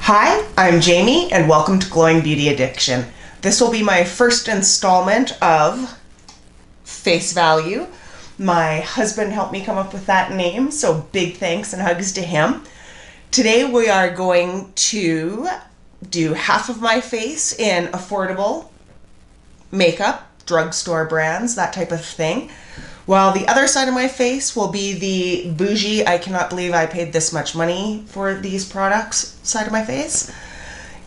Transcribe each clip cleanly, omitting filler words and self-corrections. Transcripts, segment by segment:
Hi, I'm Jamie and welcome to Glowing Beauty Addiction. This will be my first installment of Face Value. My husband helped me come up with that name, so big thanks and hugs to him. Today we are going to do half of my face in affordable makeup, drugstore brands, that type of thing, while the other side of my face will be the bougie, I cannot believe I paid this much money for these products side of my face.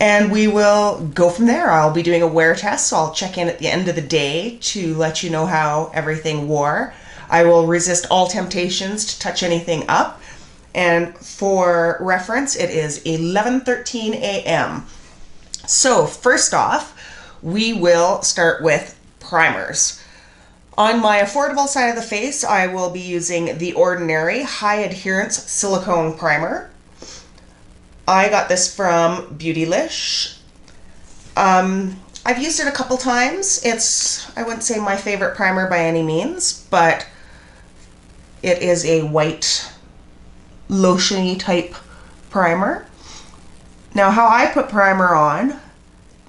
And we will go from there. I'll be doing a wear test, so I'll check in at the end of the day to let you know how everything wore. I will resist all temptations to touch anything up. And for reference, it is 11:13 a.m. So first off, we will start with primers. On my affordable side of the face, I will be using the Ordinary High Adherence Silicone Primer. I got this from Beautylish. I've used it a couple times. It's, I wouldn't say my favorite primer by any means, but it is a white lotion-y type primer. Now, how I put primer on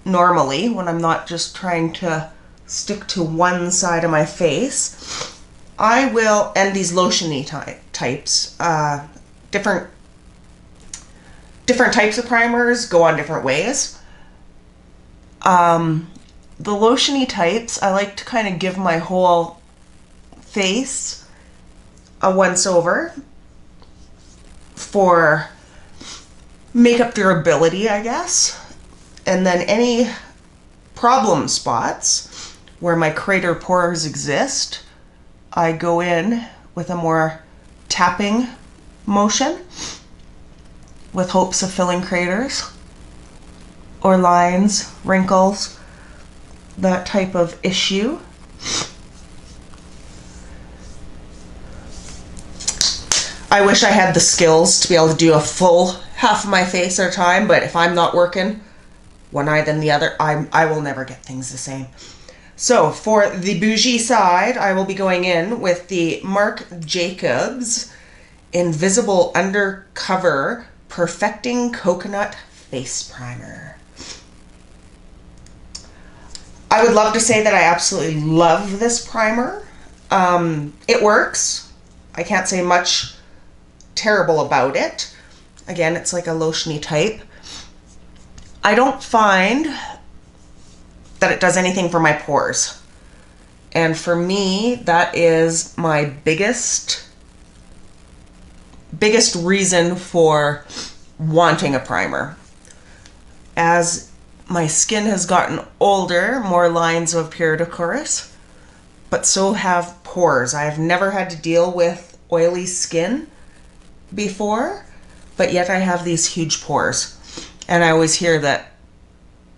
normally when I'm not just trying to stick to one side of my face, I will, and these lotion-y types, different types of primers go on different ways. The lotion-y types, I like to kind of give my whole face a once-over for makeup durability, I guess. And then any problem spots where my crater pores exist, I go in with a more tapping motion with hopes of filling craters or lines, wrinkles, that type of issue. I wish I had the skills to be able to do a full half of my face at a time, but if I'm not working one eye then the other, I will never get things the same. So for the bougie side, I will be going in with the Marc Jacobs Invisible Undercover Perfecting Coconut Face Primer. I would love to say that I absolutely love this primer. It works. I can't say much terrible about it. Again, it's like a lotion-y type. I don't find that it does anything for my pores. And for me, that is my biggest reason for wanting a primer. As my skin has gotten older, more lines have appeared, of course, but so have pores. I have never had to deal with oily skin before, but yet I have these huge pores. And I always hear that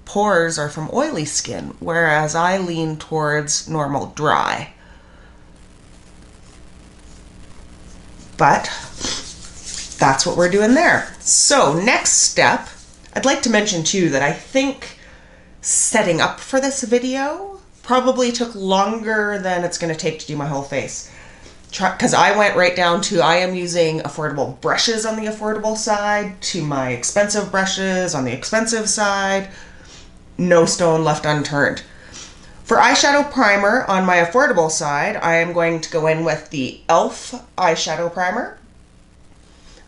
pores are from oily skin, whereas I lean towards normal dry. But that's what we're doing there. So next step, I'd like to mention too that I think setting up for this video probably took longer than it's going to take to do my whole face. Because I went right down to, I am using affordable brushes on the affordable side to my expensive brushes on the expensive side. No stone left unturned. For eyeshadow primer on my affordable side, I am going to go in with the e.l.f. eyeshadow primer.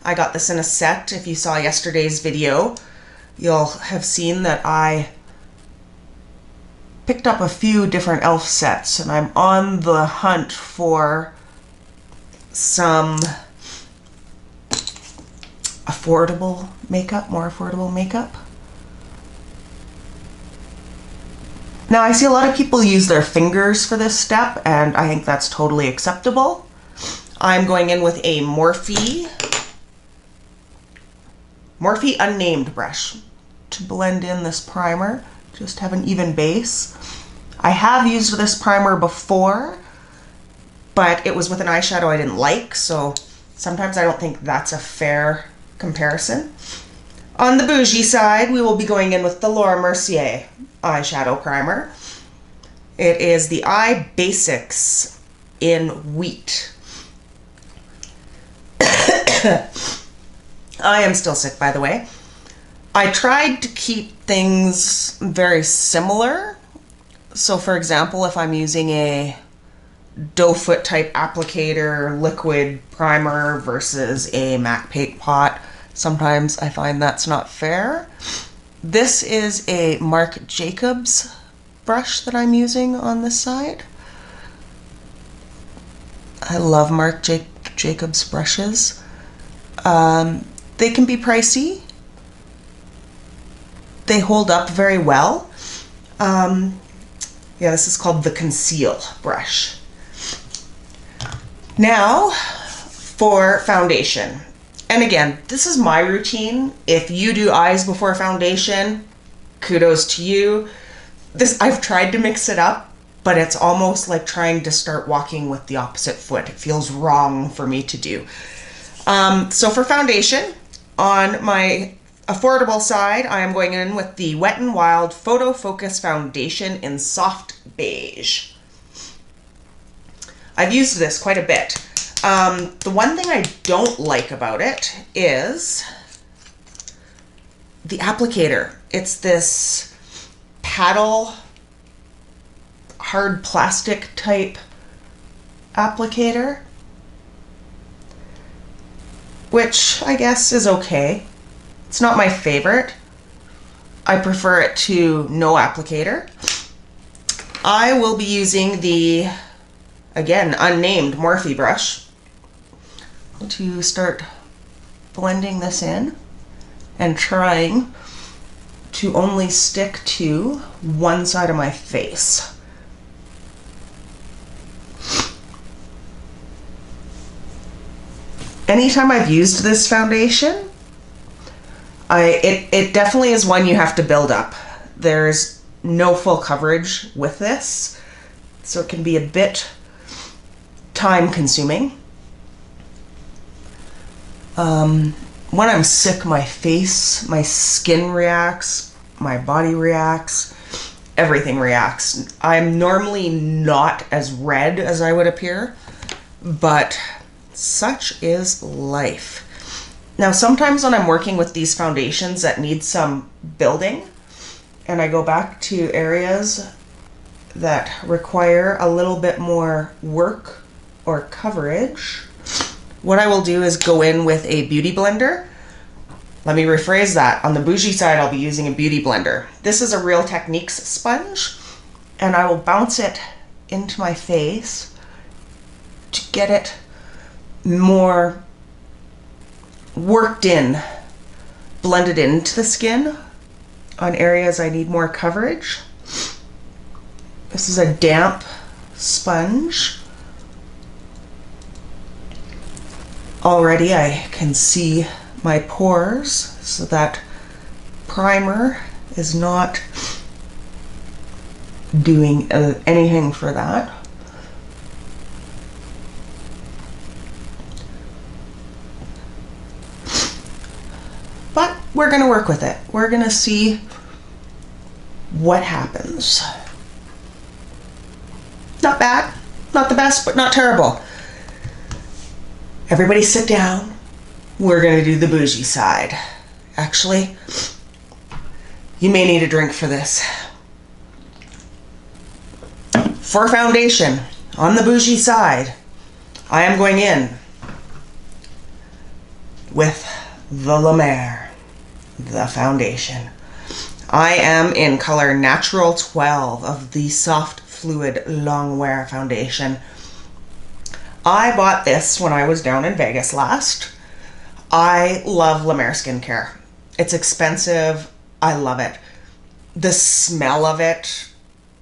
I got this in a set. If you saw yesterday's video, you'll have seen that I picked up a few different e.l.f. sets, and I'm on the hunt for some affordable makeup, more affordable makeup. Now, I see a lot of people use their fingers for this step, and I think that's totally acceptable. I'm going in with a Morphe unnamed brush to blend in this primer, just have an even base. I have used this primer before, but it was with an eyeshadow I didn't like, so sometimes I don't think that's a fair comparison. On the bougie side, we will be going in with the Mercier eyeshadow primer. It is the Eye Basics in Wheat. I am still sick, by the way. I tried to keep things very similar. So for example, if I'm using a doe foot type applicator, liquid primer versus a MAC paint pot, sometimes I find that's not fair. This is a Marc Jacobs brush that I'm using on this side. I love Marc Jacobs brushes. They can be pricey. They hold up very well. Yeah, this is called the Conceal brush. Now for foundation. And again, this is my routine. If you do eyes before foundation, kudos to you. I've tried to mix it up, but it's almost like trying to start walking with the opposite foot. It feels wrong for me to do. So for foundation, on my affordable side, I am going in with the Wet n Wild Photo Focus Foundation in Soft Beige. I've used this quite a bit. The one thing I don't like about it is the applicator. It's this paddle, hard plastic type applicator, which I guess is okay. It's not my favorite. I prefer it to no applicator. I will be using the, again, unnamed Morphe brush to start blending this in and trying to only stick to one side of my face. Anytime I've used this foundation, it definitely is one you have to build up. There's no full coverage with this, so it can be a bit time consuming. When I'm sick, my face, my skin reacts, my body reacts, everything reacts. I'm normally not as red as I would appear, but such is life. Now, sometimes when I'm working with these foundations that need some building, and I go back to areas that require a little bit more work or coverage, what I will do is go in with a beauty blender. Let me rephrase that. On the bougie side, I'll be using a beauty blender. This is a Real Techniques sponge, and I will bounce it into my face to get it more worked in, blended into the skin on areas I need more coverage. This is a damp sponge. Already I can see my pores, so that primer is not doing anything for that. But we're gonna work with it. We're gonna see what happens. Not bad, not the best, but not terrible. Everybody sit down. We're gonna do the bougie side. Actually, you may need a drink for this. For foundation, on the bougie side, I am going in with the La Mer, the foundation. I am in color Natural 12 of the Soft Fluid Long Wear Foundation. I bought this when I was down in Vegas last. I love La Mer skincare. It's expensive. I love it. The smell of it,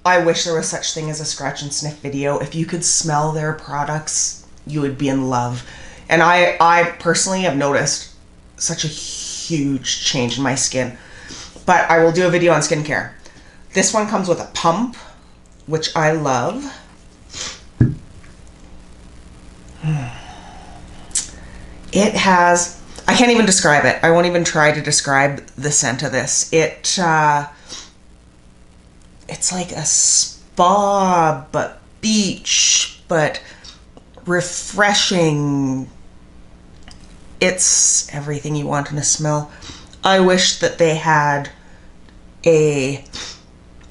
I wish there was such thing as a scratch and sniff video. If you could smell their products, you would be in love. And I personally have noticed such a huge change in my skin. But I will do a video on skincare. This one comes with a pump, which I love. It has, I can't even describe it. I won't even try to describe the scent of this. It's like a spa, but beach, but refreshing. It's everything you want in a smell. I wish that they had a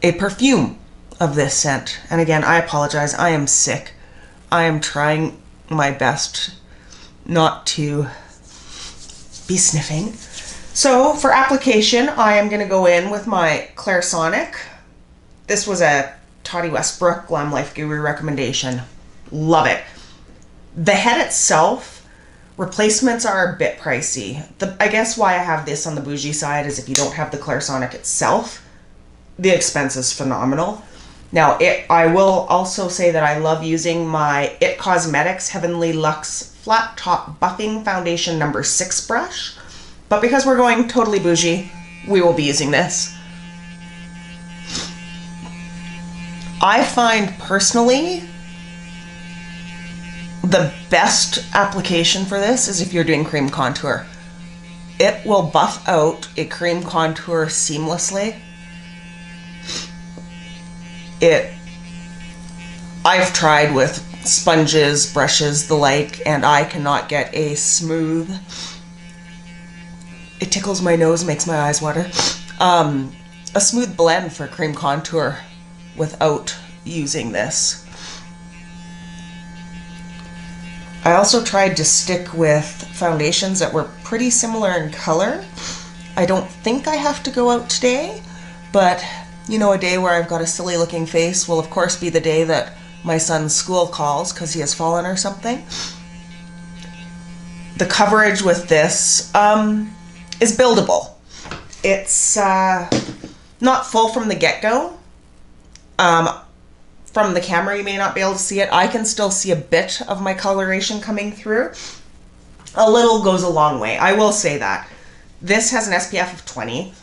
perfume of this scent. And again, I apologize. I am sick. I am trying my best not to be sniffing. So for application, I am going to go in with my Clairsonic. This was a Toddy Westbrook Glam Life Guru recommendation. Love it. The head itself, replacements are a bit pricey. I guess why I have this on the bougie side is if you don't have the Clairsonic itself, the expense is phenomenal. Now, I will also say that I love using my IT Cosmetics Heavenly Luxe Flat Top Buffing Foundation number 6 brush. But because we're going totally bougie, we will be using this. I find personally the best application for this is if you're doing cream contour. It will buff out a cream contour seamlessly. I've tried with sponges, brushes, the like, and I cannot get a smooth, it tickles my nose, makes my eyes water, a smooth blend for cream contour without using this. I also tried to stick with foundations that were pretty similar in color. I don't think I have to go out today, but you know, a day where I've got a silly looking face will of course be the day that my son's school calls because he has fallen or something. The coverage with this is buildable. It's not full from the get-go. From the camera you may not be able to see it. I can still see a bit of my coloration coming through. A little goes a long way, I will say that. This has an SPF of 20.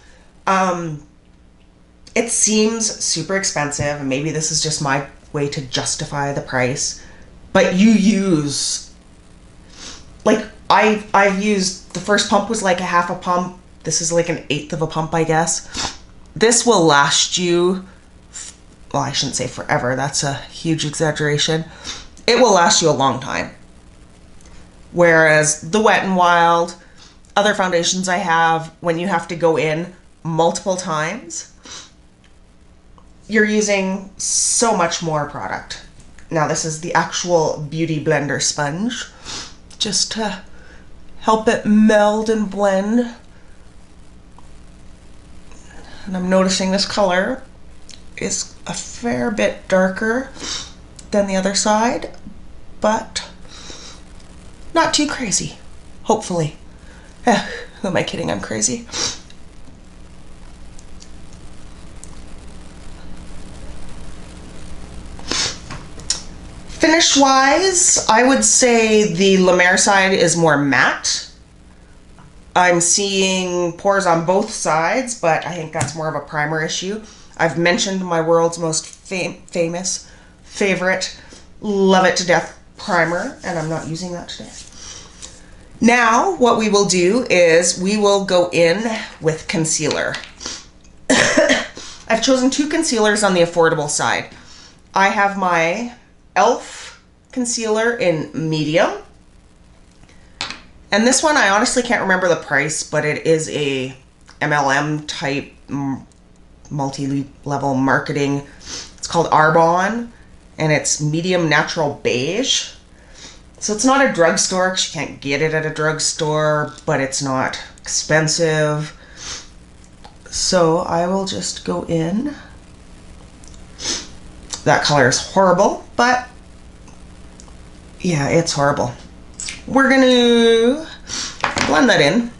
It seems super expensive, and maybe this is just my way to justify the price, but you use, like, I've used, the first pump was like a half a pump. This is like an eighth of a pump, I guess. This will last you, well, I shouldn't say forever, that's a huge exaggeration. It will last you a long time. Whereas the Wet n Wild, other foundations I have, when you have to go in multiple times, you're using so much more product. Now this is the actual Beauty Blender sponge, just to help it meld and blend. And I'm noticing this color is a fair bit darker than the other side, but not too crazy, hopefully. Who am I kidding? I'm crazy. Finish-wise, I would say the La Mer side is more matte. I'm seeing pores on both sides, but I think that's more of a primer issue. I've mentioned my world's most famous, favorite, love it to death primer, and I'm not using that today. Now, what we will do is we will go in with concealer. I've chosen 2 concealers on the affordable side. I have my e.l.f. concealer in medium. And this one, I honestly can't remember the price, but it is a MLM type multi-level marketing. It's called Arbonne, and it's medium natural beige. So it's not a drugstore, because you can't get it at a drugstore, but it's not expensive. So I will just go in. That color is horrible, but yeah, it's horrible. We're gonna blend that in.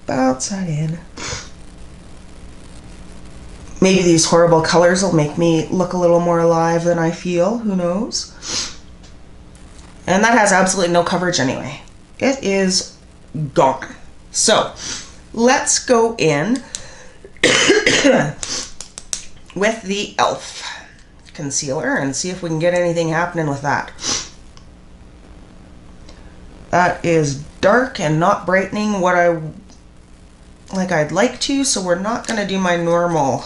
Bounce that in. Maybe these horrible colors will make me look a little more alive than I feel, who knows? And that has absolutely no coverage anyway. It is gone. So let's go in with the e.l.f. concealer and see if we can get anything happening with that. That is dark and not brightening what I'd like to, so we're not going to do my normal.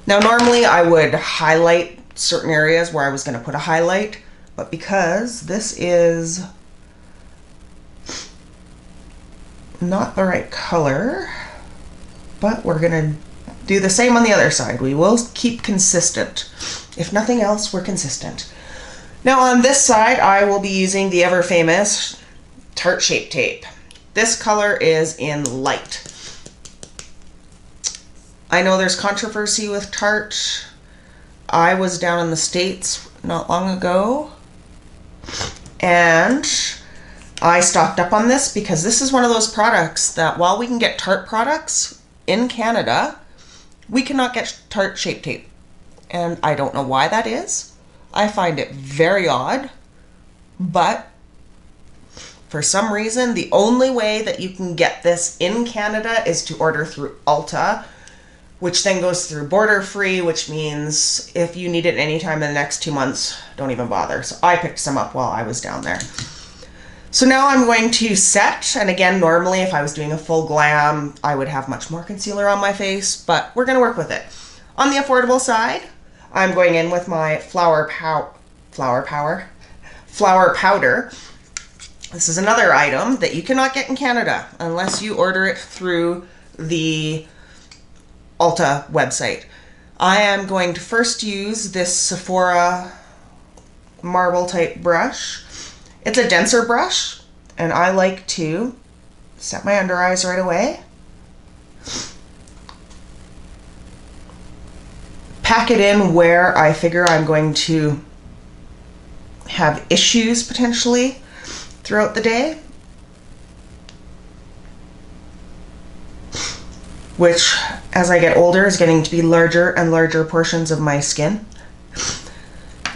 Now normally I would highlight certain areas where I was going to put a highlight, but because this is not the right color, but we're gonna do the same on the other side. We will keep consistent. If nothing else, we're consistent. Now on this side, I will be using the ever famous Tarte Shape Tape. This color is in light. I know there's controversy with Tarte. I was down in the States not long ago, and I stocked up on this because this is one of those products that while we can get Tarte products in Canada, we cannot get Tarte Shape Tape. And I don't know why that is. I find it very odd, but for some reason, the only way that you can get this in Canada is to order through Ulta, which then goes through border free, which means if you need it anytime in the next 2 months, don't even bother. So I picked some up while I was down there. So now I'm going to set, and again, normally if I was doing a full glam, I would have much more concealer on my face, but we're gonna work with it. On the affordable side, I'm going in with my flower powder. This is another item that you cannot get in Canada unless you order it through the Ulta website. I am going to first use this Sephora marble type brush. It's a denser brush, and I like to set my under eyes right away. Pack it in where I figure I'm going to have issues potentially throughout the day, which as I get older is getting to be larger and larger portions of my skin.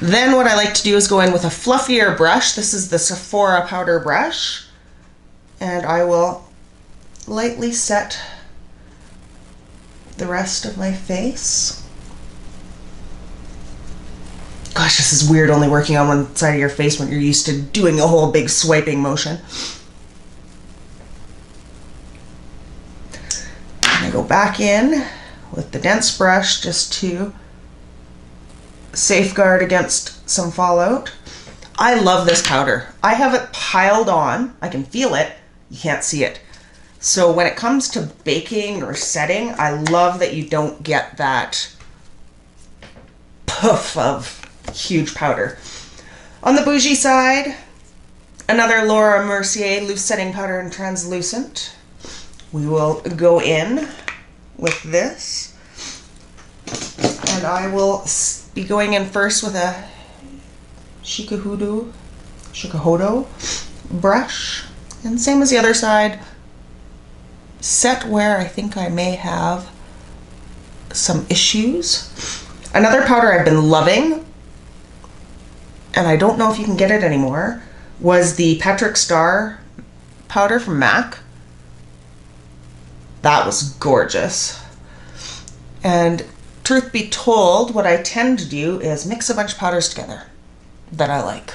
Then what I like to do is go in with a fluffier brush. This is the Sephora powder brush, and I will lightly set the rest of my face. Gosh, this is weird only working on one side of your face when you're used to doing a whole big swiping motion. And I go back in with the dense brush just to safeguard against some fallout. I love this powder. I have it piled on. I can feel it. You can't see it. So when it comes to baking or setting, I love that you don't get that puff of huge powder. On the bougie side, another Laura Mercier loose setting powder in translucent. We will go in with this, and I will be going in first with a Shikahodo brush, and same as the other side, set where I think I may have some issues. Another powder I've been loving, and I don't know if you can get it anymore, was the Patrick Star powder from MAC. That was gorgeous. And truth be told, what I tend to do is mix a bunch of powders together that I like.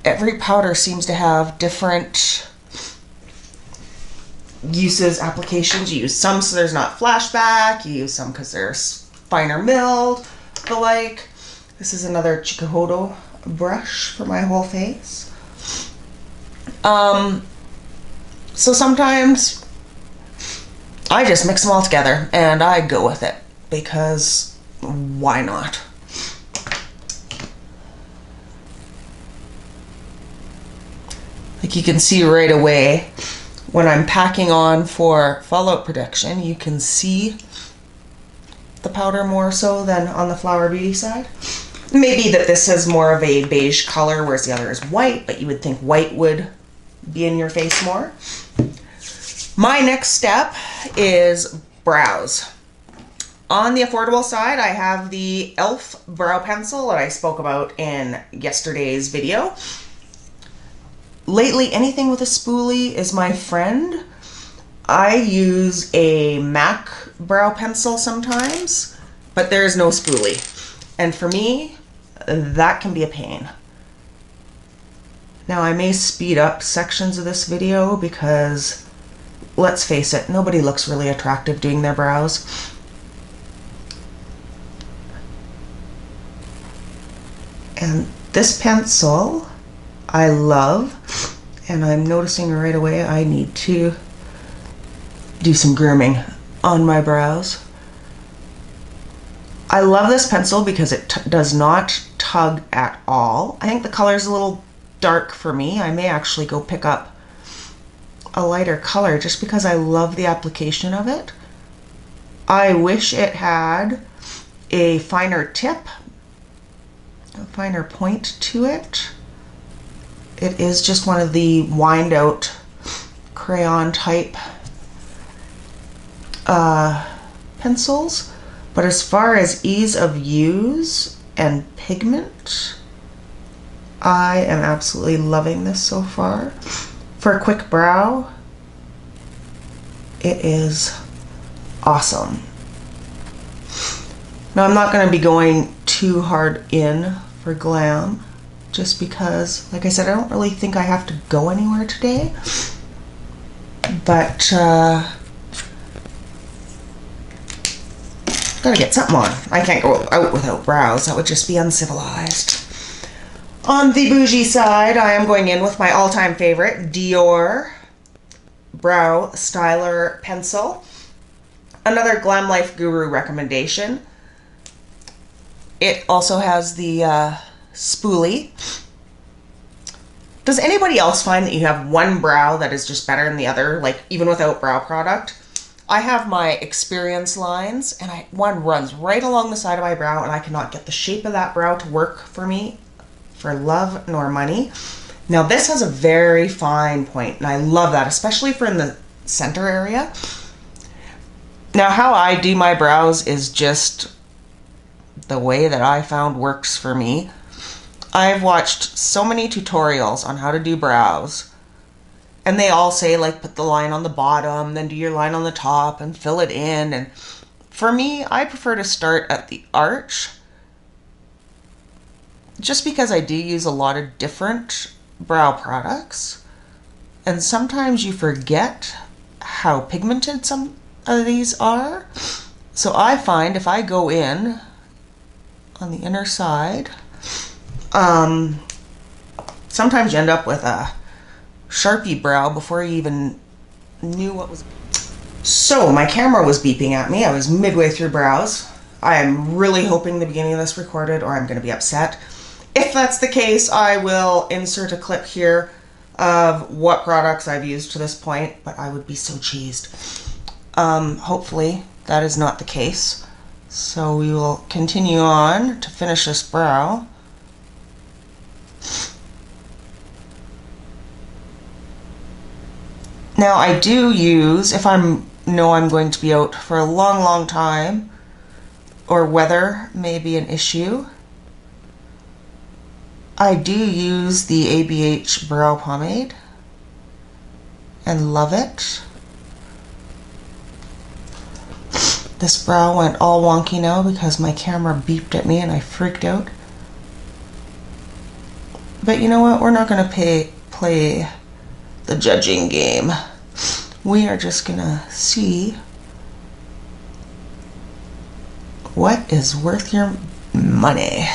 Every powder seems to have different uses, applications. You use some so there's not flashback, you use some because there's finer milled, the like. This is another Chikuhodo brush for my whole face. So sometimes I just mix them all together and I go with it because why not? Like you can see right away when I'm packing on for fallout protection, you can see the powder more so than on the Flower Beauty side. Maybe that this is more of a beige color, whereas the other is white, but you would think white would be in your face more. My next step is brows. On the affordable side, I have the e.l.f. brow pencil that I spoke about in yesterday's video. Lately, anything with a spoolie is my friend. I use a MAC brow pencil sometimes, but there is no spoolie. And for me, that can be a pain. Now I may speed up sections of this video because, let's face it, nobody looks really attractive doing their brows. And this pencil I love, and I'm noticing right away I need to do some grooming on my brows. I love this pencil because it does not tug at all. I think the color is a little dark for me. I may actually go pick up a lighter color just because I love the application of it. I wish it had a finer tip, a finer point to it. It is just one of the wind out crayon type pencils. But as far as ease of use and pigment, I am absolutely loving this so far. For a quick brow, it is awesome. Now I'm not going to be going too hard in for glam, just because, like I said, I don't really think I have to go anywhere today. But gotta get something on. I can't go out without brows. That would just be uncivilized. On the bougie side, I am going in with my all-time favorite Dior Brow Styler Pencil. Another Glam Life Guru recommendation. It also has the spoolie. Does anybody else find that you have one brow that is just better than the other, like even without brow product? I have my Experience lines, and one runs right along the side of my brow, and I cannot get the shape of that brow to work for me for love nor money. Now this has a very fine point, and I love that, especially for in the center area. Now how I do my brows is just the way that I found works for me. I've watched so many tutorials on how to do brows, and they all say, like, put the line on the bottom, then do your line on the top and fill it in. And for me, I prefer to start at the arch, just because I do use a lot of different brow products. And sometimes you forget how pigmented some of these are. So I find if I go in on the inner side, sometimes you end up with a Sharpie brow before you even knew what was. So my camera was beeping at me. I was midway through brows. I am really hoping the beginning of this recorded, or I'm going to be upset. If that's the case, I will insert a clip here of what products I've used to this point, but I would be so cheesed. Hopefully that is not the case. So we will continue on to finish this brow. Now I do use, if know I'm going to be out for a long time, or weather may be an issue, I do use the ABH brow pomade and love it. This brow went all wonky now because my camera beeped at me and I freaked out. But you know what? We're not going to play the judging game. We are just going to see what is worth your money.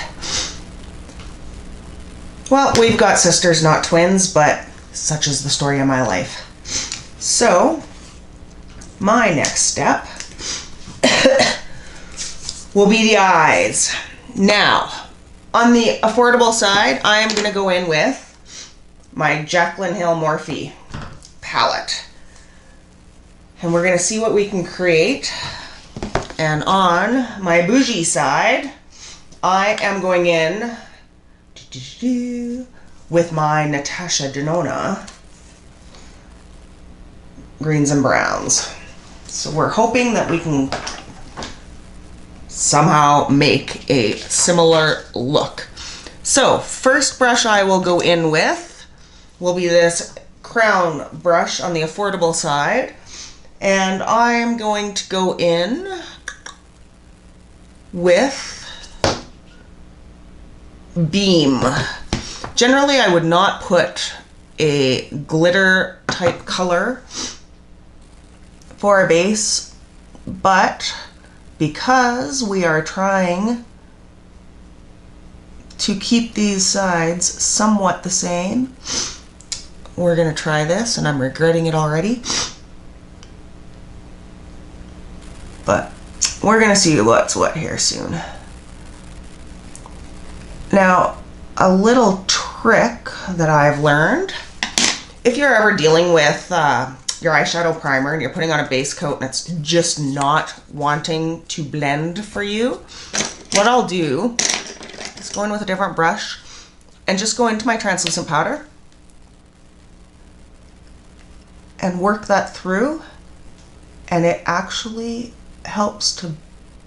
Well, we've got sisters, not twins, but such is the story of my life. So, my next step will be the eyes. Now, on the affordable side, I am going to go in with my Jaclyn Hill Morphe palette. And we're going to see what we can create. And on my bougie side, I am going in with my Natasha Denona greens and browns. So we're hoping that we can somehow make a similar look. So first brush I will go in with will be this crown brush on the affordable side, and I'm going to go in with Beam. Generally I would not put a glitter type color for a base, but because we are trying to keep these sides somewhat the same, we're gonna try this, and I'm regretting it already. But we're gonna see what's what here soon. Now, a little trick that I've learned, if you're ever dealing with your eyeshadow primer and you're putting on a base coat and it's just not wanting to blend for you, what I'll do is go in with a different brush and just go into my translucent powder and work that through, and it actually helps to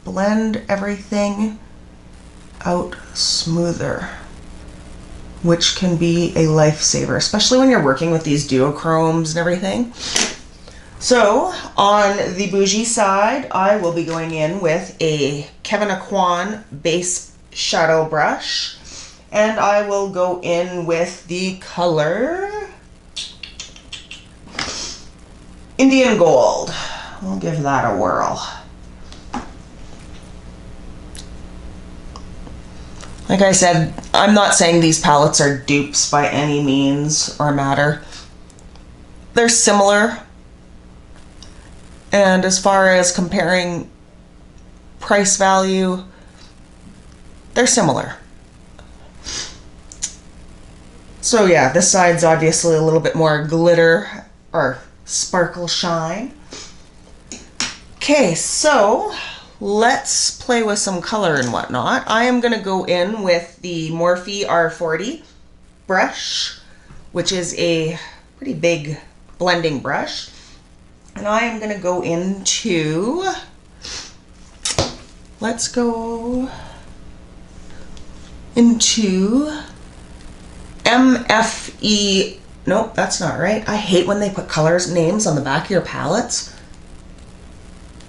blend everything out smoother, which can be a lifesaver, especially when you're working with these duochromes and everything. So on the bougie side, I will be going in with a Kevyn Aucoin base shadow brush, and I will go in with the color Indian Gold. We'll give that a whirl. Like I said, I'm not saying these palettes are dupes by any means or matter. They're similar. And as far as comparing price value, they're similar. So yeah, this side's obviously a little bit more glitter or sparkle shine. Okay, so let's play with some color and whatnot. I am going to go in with the Morphe R40 brush, which is a pretty big blending brush. And I am going to go into, let's go into MFE. Nope, that's not right. I hate when they put colors, names on the back of your palettes.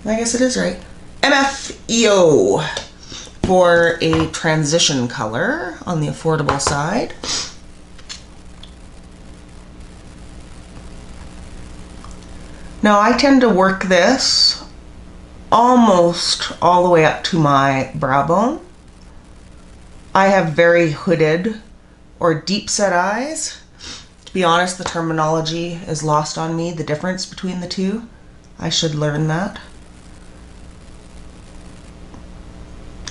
I guess it is right. MFEO for a transition color on the affordable side. Now I tend to work this almost all the way up to my brow bone. I have very hooded or deep set eyes. To be honest, the terminology is lost on me, the difference between the two. I should learn that.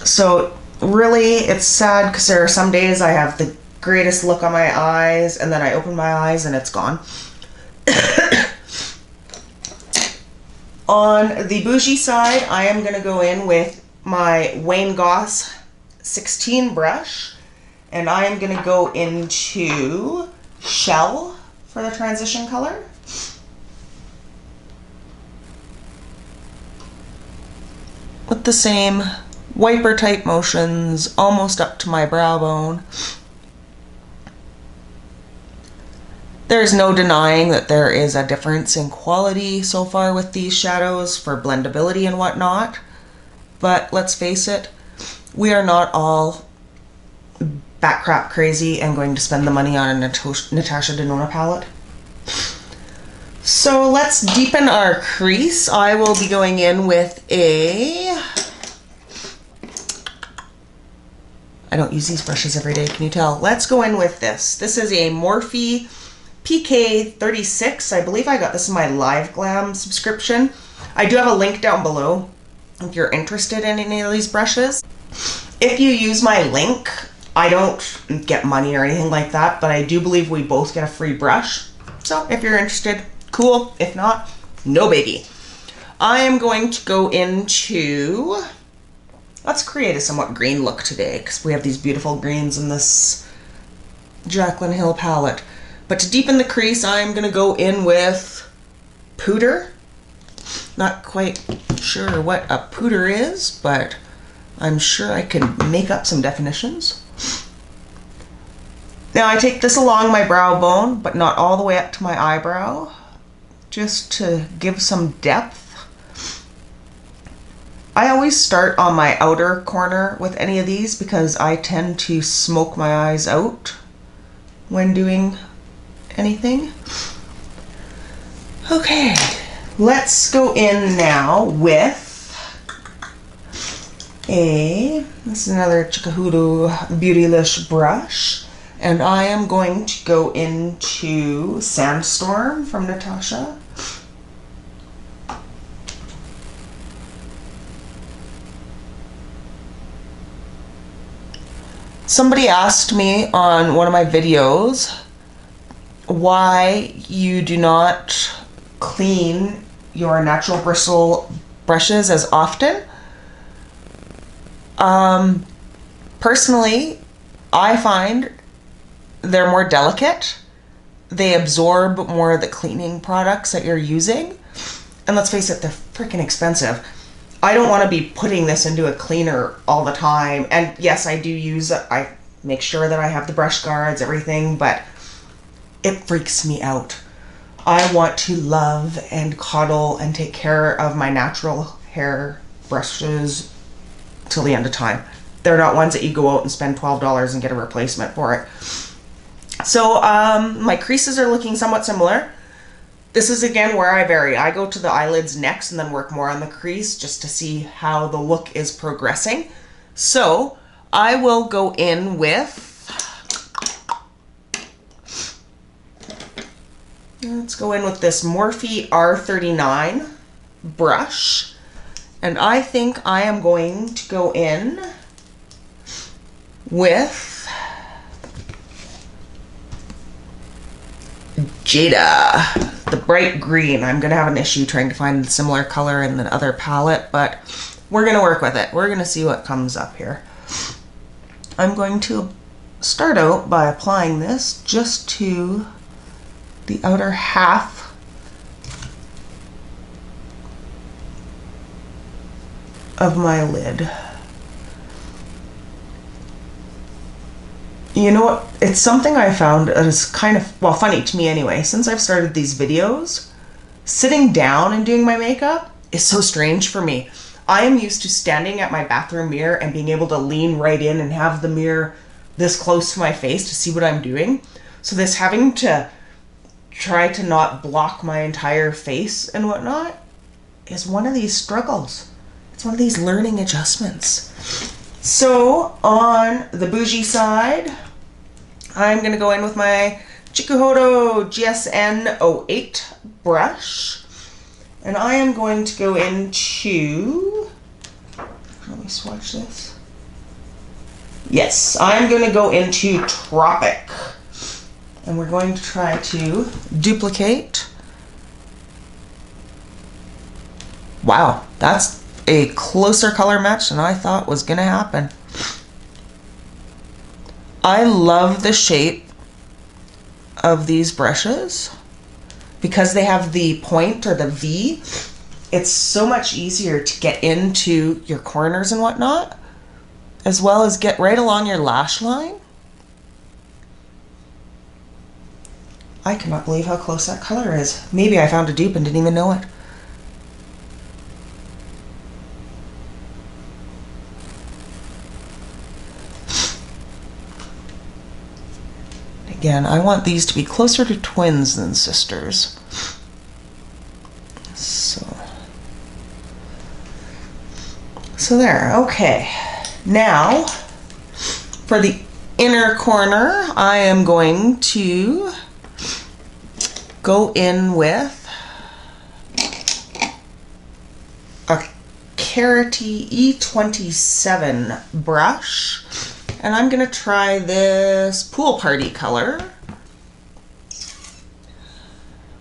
So really, it's sad because there are some days I have the greatest look on my eyes and then I open my eyes and it's gone. On the bougie side, I am going to go in with my Wayne Goss 16 brush, and I am going to go into Shell for the transition color. With the same wiper type motions almost up to my brow bone. There's no denying that there is a difference in quality so far with these shadows for blendability and whatnot, but let's face it, we are not all bat crap crazy and going to spend the money on a Natasha Denona palette. So let's deepen our crease. I will be going in with a, I don't use these brushes every day, can you tell? Let's go in with this. This is a Morphe PK36. I believe I got this in my Live Glam subscription. I do have a link down below if you're interested in any of these brushes. If you use my link, I don't get money or anything like that, but I do believe we both get a free brush. So if you're interested, cool. If not, no biggie. I am going to go into, let's create a somewhat green look today because we have these beautiful greens in this Jaclyn Hill palette. But to deepen the crease, I'm going to go in with Pooter. Not quite sure what a Pooter is, but I'm sure I can make up some definitions. Now I take this along my brow bone, but not all the way up to my eyebrow, just to give some depth. I always start on my outer corner with any of these because I tend to smoke my eyes out when doing anything. Okay, let's go in now with this is another Chikahudu Beautylish brush, And I am going to go into Sandstorm from Natasha. Somebody asked me on one of my videos why you do not clean your natural bristle brushes as often. Personally, I find they're more delicate. They absorb more of the cleaning products that you're using. And let's face it, they're freaking expensive. I don't want to be putting this into a cleaner all the time. And yes, I do use it. I make sure that I have the brush guards, everything, but it freaks me out. I want to love and coddle and take care of my natural hair brushes till the end of time. They're not ones that you go out and spend $12 and get a replacement for it. So my creases are looking somewhat similar. This is again where I vary. I go to the eyelids next and then work more on the crease just to see how the look is progressing. So I will go in with, let's go in with this Morphe R39 brush. And I think I am going to go in with Jada, the bright green. I'm gonna have an issue trying to find a similar color in the other palette, but we're gonna work with it. We're gonna see what comes up here. I'm going to start out by applying this just to the outer half of my lid. You know what? It's something I found that is kind of, well, funny to me anyway. Since I've started these videos, sitting down and doing my makeup is so strange for me. I am used to standing at my bathroom mirror and being able to lean right in and have the mirror this close to my face to see what I'm doing. So this having to try to not block my entire face and whatnot is one of these struggles. It's one of these learning adjustments. So on the bougie side, I'm going to go in with my Chikuhodo GSN 08 brush. And I am going to go into, let me swatch this. Yes, I'm going to go into Tropic. And we're going to try to duplicate. Wow, that's a closer color match than I thought was gonna happen. I love the shape of these brushes because they have the point or the V. It's so much easier to get into your corners and whatnot, as well as get right along your lash line. I cannot believe how close that color is. Maybe I found a dupe and didn't even know it. Again, I want these to be closer to twins than sisters. So there, okay. Now, for the inner corner, I am going to go in with a Carity E27 brush. And I'm gonna try this Pool Party color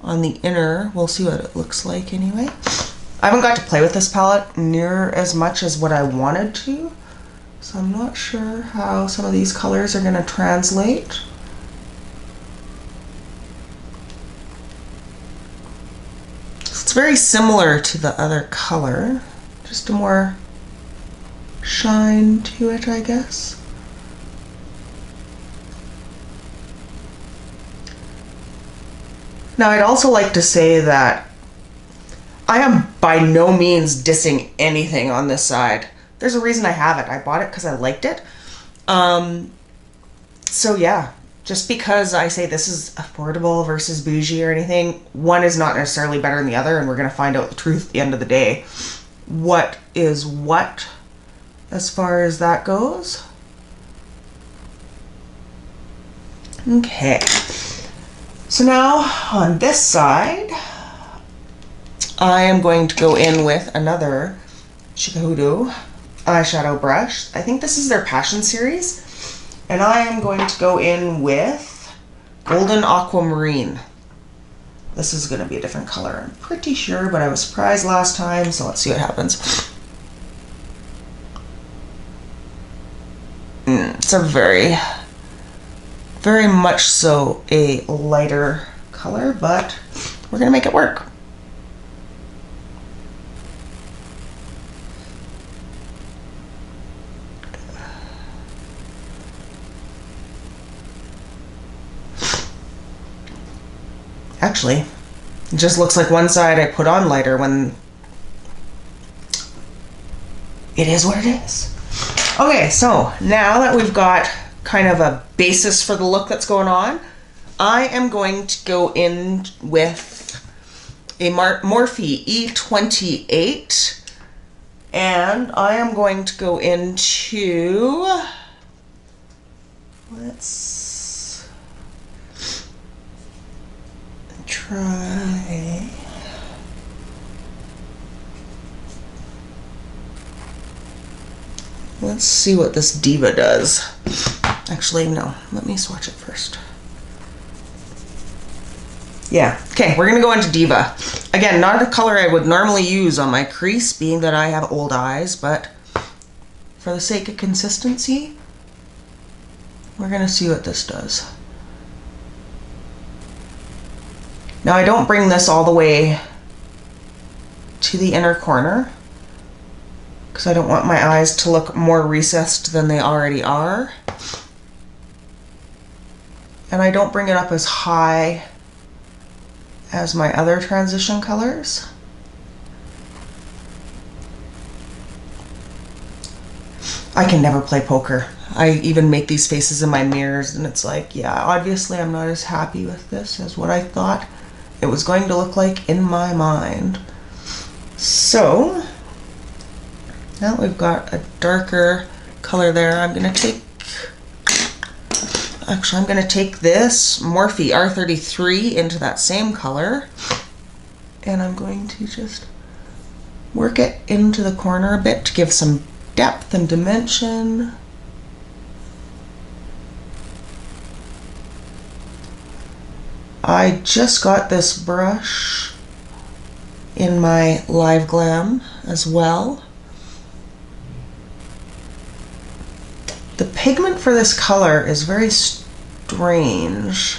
on the inner. We'll see what it looks like anyway. I haven't got to play with this palette near as much as what I wanted to, so I'm not sure how some of these colors are gonna translate. It's very similar to the other color, just a more shine to it, I guess. Now, I'd also like to say that I am by no means dissing anything on this side. There's a reason I have it. I bought it because I liked it. So yeah, just because I say this is affordable versus bougie or anything, one is not necessarily better than the other, and we're going to find out the truth at the end of the day. What is what as far as that goes? Okay. So now on this side, I am going to go in with another Shikahudo eyeshadow brush. I think this is their Passion series. And I am going to go in with Golden Aquamarine. This is going to be a different color, I'm pretty sure, but I was surprised last time, so let's see what happens. It's a very much so a lighter color, but we're going to make it work. Actually, it just looks like one side I put on lighter when it is what it is. Okay, so now that we've got kind of a basis for the look that's going on, I am going to go in with a Morphe E28, and I am going to go into, let's try, let's see what this Diva does. Actually, no, let me swatch it first. Yeah, okay, we're gonna go into Diva. Again, not a color I would normally use on my crease, being that I have old eyes, but for the sake of consistency, we're gonna see what this does. Now, I don't bring this all the way to the inner corner because I don't want my eyes to look more recessed than they already are. And I don't bring it up as high as my other transition colors. I can never play poker. I even make these faces in my mirrors and it's like, yeah, obviously I'm not as happy with this as what I thought it was going to look like in my mind. So now we've got a darker color there. I'm gonna take this Morphe R33 into that same color, and I'm going to just work it into the corner a bit to give some depth and dimension. I just got this brush in my Live Glam as well. The pigment for this color is very strange.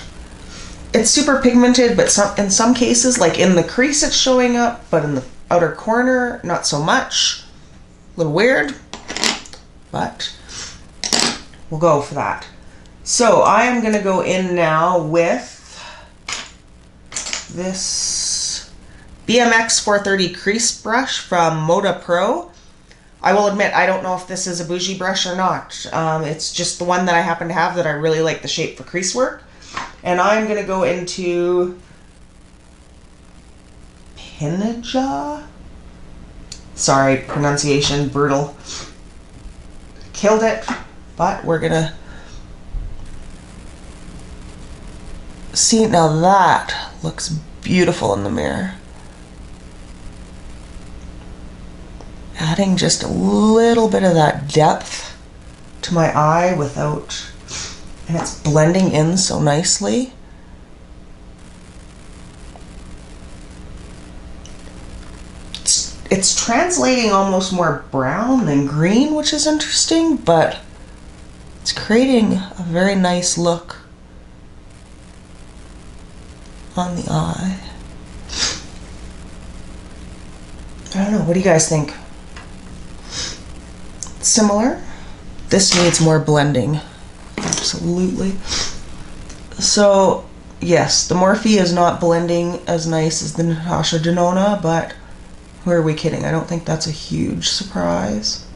It's super pigmented, but in some cases, like in the crease it's showing up, but in the outer corner, not so much. A little weird, but we'll go for that. So I am gonna go in now with this BMX 430 crease brush from Moda Pro. I will admit, I don't know if this is a bougie brush or not. It's just the one that I happen to have that I really like the shape for crease work. And I'm going to go into Pinja. Sorry, pronunciation, brutal. Killed it, but we're going to see. Now that looks beautiful in the mirror. Adding just a little bit of that depth to my eye without, and it's blending in so nicely. It's translating almost more brown than green, which is interesting, but it's creating a very nice look on the eye. I don't know, what do you guys think? Similar. This needs more blending. Absolutely. So yes, the Morphe is not blending as nice as the Natasha Denona, but who are we kidding? I don't think that's a huge surprise.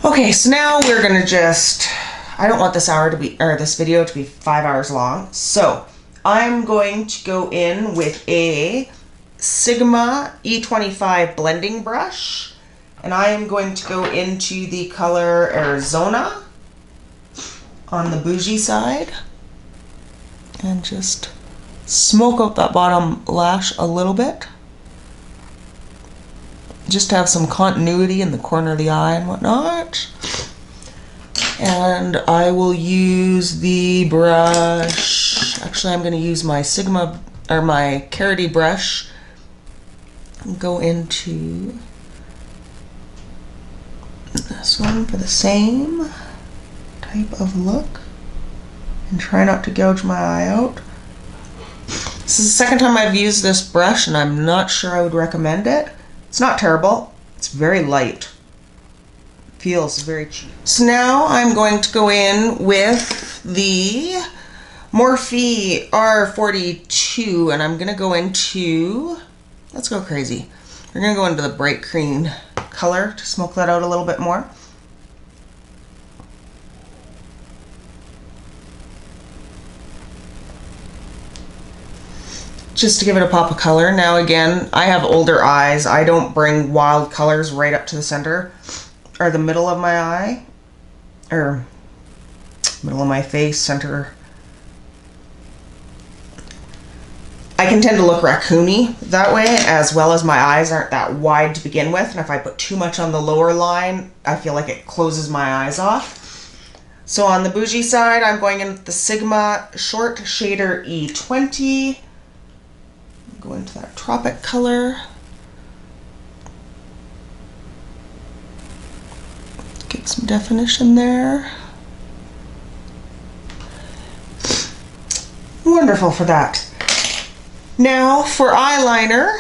Okay, so now we're gonna just, I don't want this this video to be 5 hours long, so I'm going to go in with a Sigma E25 blending brush. And I am going to go into the color Arizona on the bougie side and just smoke out that bottom lash a little bit, just to have some continuity in the corner of the eye and whatnot. And I will use the brush, actually I'm going to use my Sigma, or my Carity brush, and go into this one for the same type of look, and try not to gouge my eye out. This is the second time I've used this brush, and I'm not sure I would recommend it. It's not terrible. It's very light. Feels very cheap. So now I'm going to go in with the Morphe R42, and I'm going to go into, let's go crazy. We're going to go into the bright cream color to smoke that out a little bit more. Just to give it a pop of color. Now again, I have older eyes. I don't bring wild colors right up to the center or the middle of my eye, or middle of my face, center. I can tend to look raccoony that way, as well as my eyes aren't that wide to begin with, and if I put too much on the lower line, I feel like it closes my eyes off. So on the bougie side, I'm going in with the Sigma Short Shader E20. Go into that tropic color. Get some definition there. Wonderful for that. Now for eyeliner,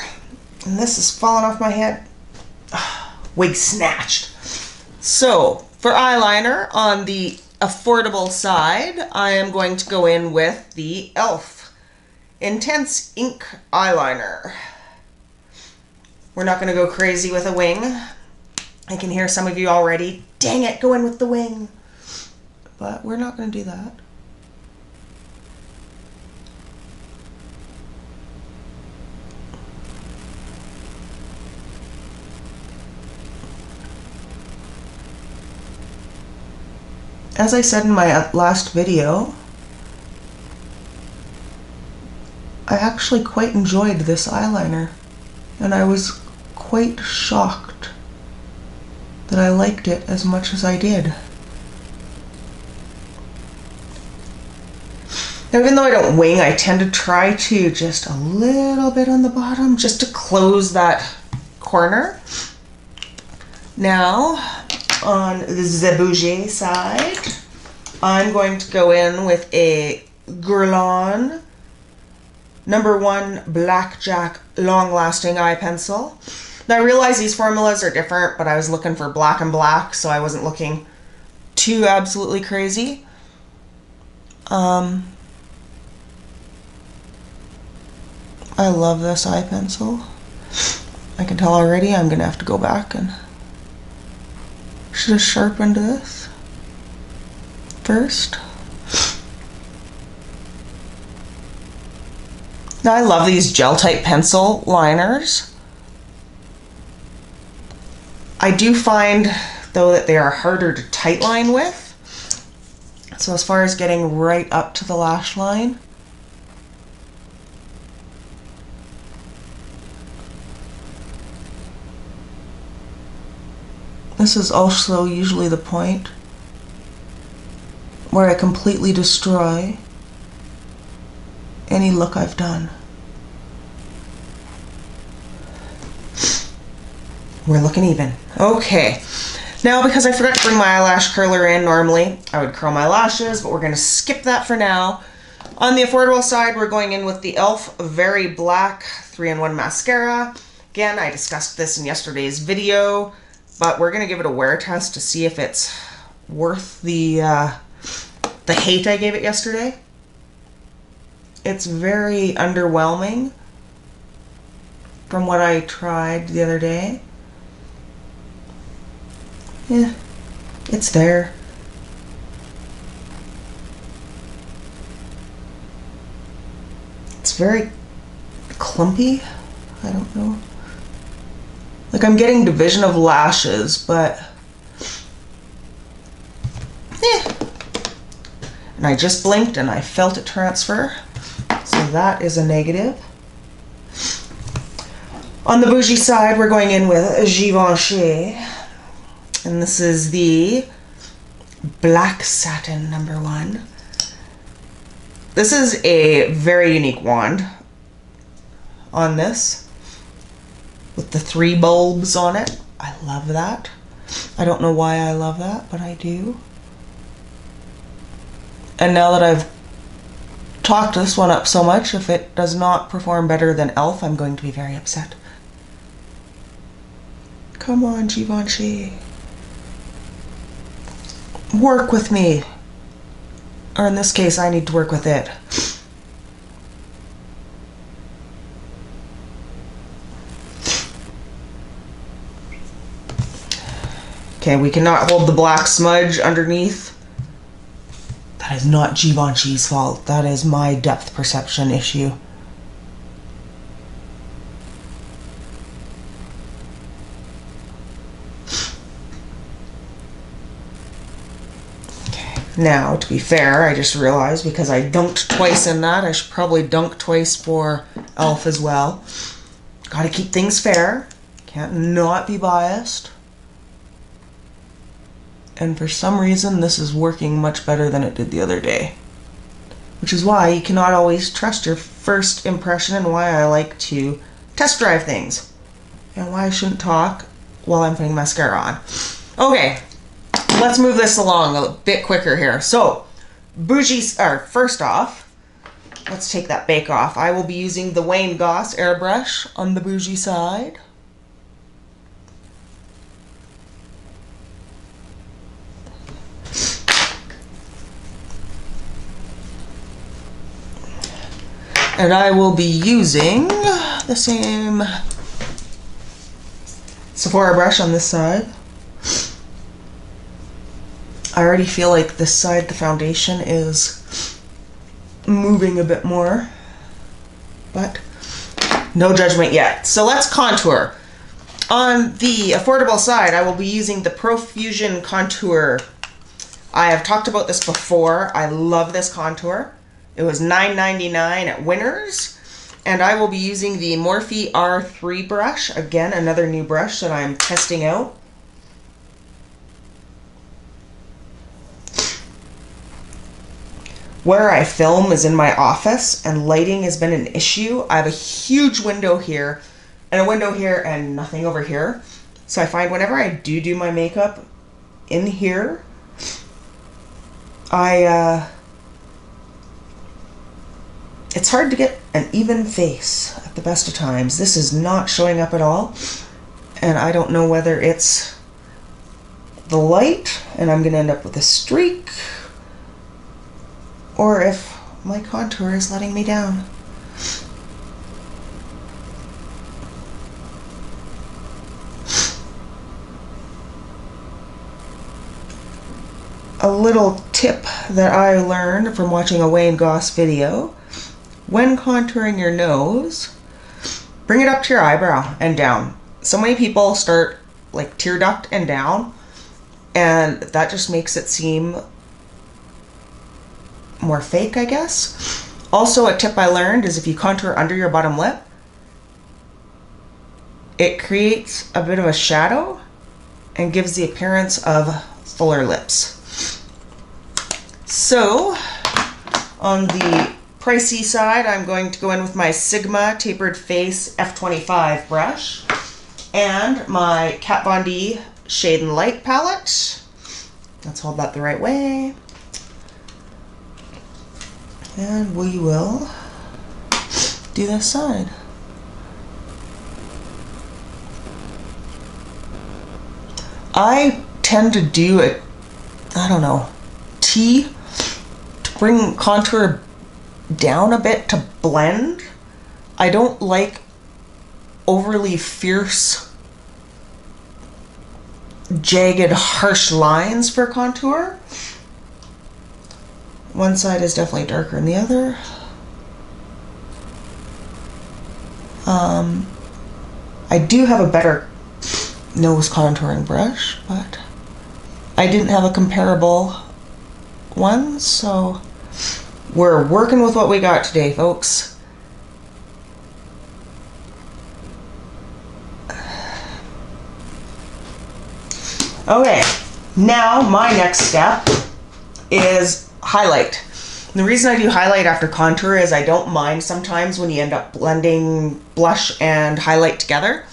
and this is falling off my head. Wig snatched. So for eyeliner, on the affordable side, I am going to go in with the e.l.f. Intense Ink Eyeliner. We're not going to go crazy with a wing. I can hear some of you already, dang it, go in with the wing. But we're not going to do that. As I said in my last video, I actually quite enjoyed this eyeliner, and I was quite shocked that I liked it as much as I did. Now, even though I don't wing, I tend to try to just a little bit on the bottom, just to close that corner. Now, on the bougie side, I'm going to go in with a Guerlain #1 Blackjack Long Lasting Eye Pencil. Now I realize these formulas are different, but I was looking for black and black, so I wasn't looking too absolutely crazy. I love this eye pencil. I can tell already I'm gonna have to go back and should have sharpened this first. Now I love these gel type pencil liners. I do find though that they are harder to tight line with. So as far as getting right up to the lash line, this is also usually the point where I completely destroy any look I've done. We're looking even. Okay. Now, because I forgot to bring my eyelash curler in, normally I would curl my lashes, but we're going to skip that for now. On the affordable side, we're going in with the e.l.f. Very Black 3-in-1 Mascara. Again, I discussed this in yesterday's video, but we're going to give it a wear test to see if it's worth the hate I gave it yesterday. It's very underwhelming from what I tried the other day. Yeah, it's there. It's very clumpy. I don't know. Like, I'm getting division of lashes, but And I just blinked and I felt it transfer. So that is a negative. On the bougie side, we're going in with Givenchy. And this is the Black Satin #1. This is a very unique wand on this, with the 3 bulbs on it. I love that. I don't know why I love that, but I do. And now that I've talked this one up so much, if it does not perform better than e.l.f., I'm going to be very upset. Come on, Givenchy. Work with me. Or in this case, I need to work with it. Okay, we cannot hold the black smudge underneath. That is not Givenchy's fault. That is my depth perception issue. Okay, now to be fair, I just realized because I dunked twice in that, I should probably dunk twice for e.l.f. as well. Gotta keep things fair. Can't not be biased. And for some reason, this is working much better than it did the other day. Which is why you cannot always trust your first impression, and why I like to test drive things. And why I shouldn't talk while I'm putting mascara on. Okay, let's move this along a bit quicker here. So, first off, let's take that bake off. I will be using the Wayne Goss airbrush on the bougie side. And I will be using the same Sephora brush on this side. I already feel like this side, the foundation, is moving a bit more, but no judgment yet. So let's contour. On the affordable side, I will be using the Profusion Contour. I have talked about this before. I love this contour. It was $9.99 at Winners, and I will be using the Morphe R3 brush. Again, another new brush that I'm testing out. Where I film is in my office, and lighting has been an issue. I have a huge window here, and a window here, and nothing over here. So I find whenever I do my makeup in here, it's hard to get an even face at the best of times. This is not showing up at all, and I don't know whether it's the light and I'm gonna end up with a streak, or if my contour is letting me down. A little tip that I learned from watching a Wayne Goss video: when contouring your nose, bring it up to your eyebrow and down. So many people start like tear duct and down, and that just makes it seem more fake, I guess. Also, a tip I learned is if you contour under your bottom lip, it creates a bit of a shadow and gives the appearance of fuller lips. So, on the pricey side, I'm going to go in with my Sigma Tapered Face F25 brush and my Kat Von D Shade and Light palette. Let's hold that the right way. And we will do this side. I tend to do a, I don't know, T to bring contour down a bit to blend. I don't like overly fierce, jagged, harsh lines for contour. One side is definitely darker than the other. I do have a better nose contouring brush, but I didn't have a comparable one, so We're working with what we got today, folks. Okay, now my next step is highlight. And the reason I do highlight after contour is I don't mind sometimes when you end up blending blush and highlight together.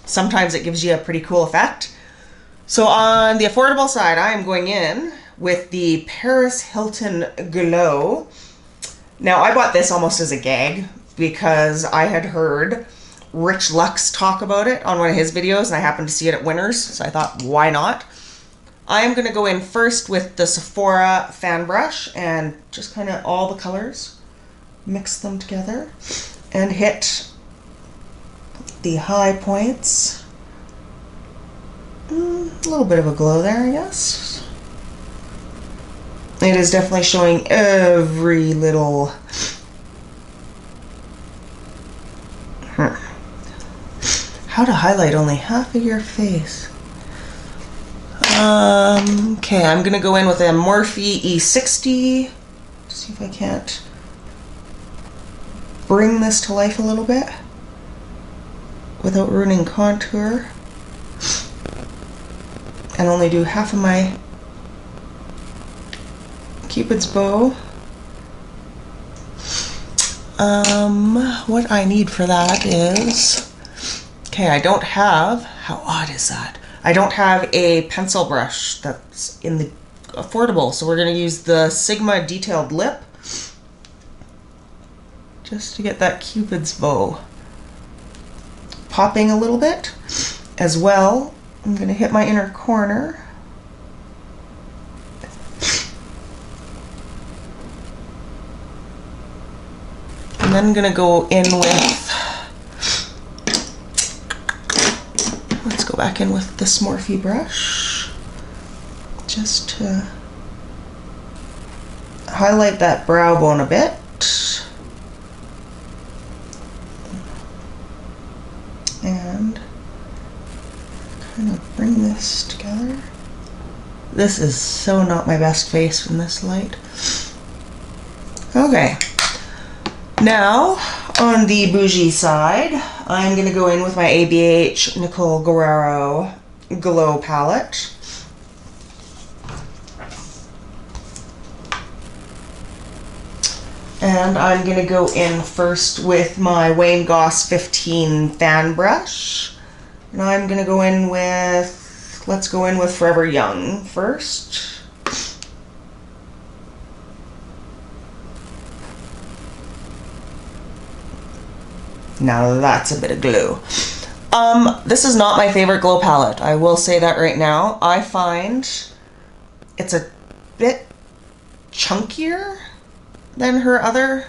Sometimes it gives you a pretty cool effect. So on the affordable side, I am going in with the Paris Hilton Glow. Now I bought this almost as a gag because I had heard Rich Lux talk about it on one of his videos and I happened to see it at Winners, so I thought, why not? I am going to go in first with the Sephora fan brush and just kind of all the colors, mix them together and hit the high points. A little bit of a glow there, I guess. It is definitely showing every little how to highlight only half of your face. Okay, I'm gonna go in with a Morphe E60. See if I can't bring this to life a little bit without ruining contour. And only do half of my Cupid's bow. What I need for that is, okay, I don't have, how odd is that? I don't have a pencil brush that's in the affordable, so we're going to use the Sigma Detailed Lip just to get that Cupid's bow popping a little bit. As well, I'm going to hit my inner corner. And then I'm going to go in with, let's go back in with this Morphe brush just to highlight that brow bone a bit. And kind of bring this together. This is so not my best face in this light. Okay. Now, on the bougie side, I'm going to go in with my ABH Nicole Guerriero Glow Palette. And I'm going to go in first with my Wayne Goss 15 fan brush. And I'm going to go in with, let's go in with Forever Young first. Now that's a bit of glue. This is not my favorite glow palette. I will say that right now. I find it's a bit chunkier than her other,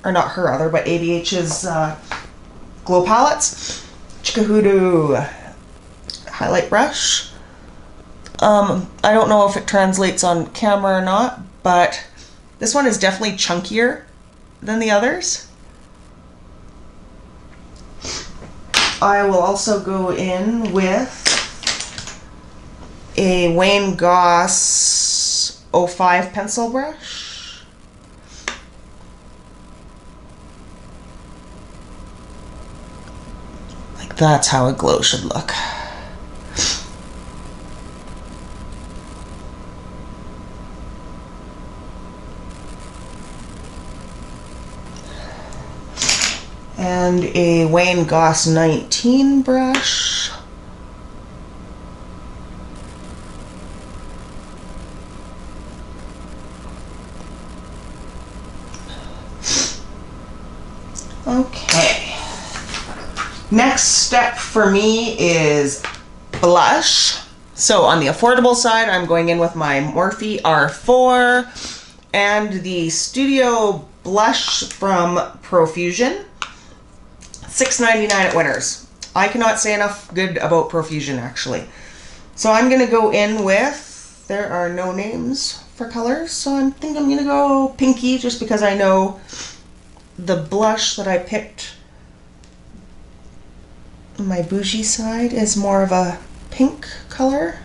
or not her other, but ABH's glow palettes. Chikahudu highlight brush. I don't know if it translates on camera or not, but this one is definitely chunkier than the others. I will also go in with a Wayne Goss 05 pencil brush. Like that's how a glow should look. And a Wayne Goss 19 brush. Okay. Next step for me is blush. So on the affordable side, I'm going in with my Morphe R4 and the Studio Blush from Profusion. $6.99 at Winners. I cannot say enough good about Profusion, actually. So I'm going to go in with, there are no names for colors, so I think I'm going to go pinky just because I know the blush that I picked on my bougie side is more of a pink color.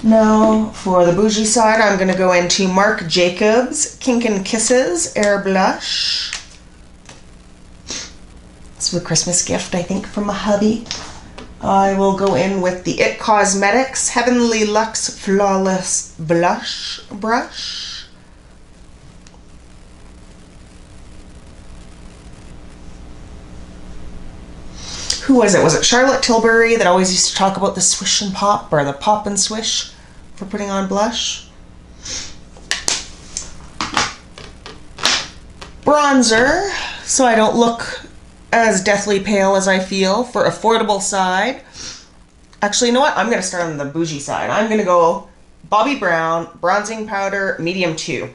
Now, for the bougie side, I'm going to go into Marc Jacobs Kink and Kisses Air Blush. It's a Christmas gift, I think, from my hubby. I will go in with the It Cosmetics Heavenly Luxe Flawless Blush Brush. Who was it? Was it Charlotte Tilbury that always used to talk about the swish and pop, or the pop and swish for putting on blush? Bronzer, so I don't look as deathly pale as I feel, for affordable side. Actually, you know what? I'm going to start on the bougie side. I'm going to go Bobbi Brown Bronzing Powder Medium 2.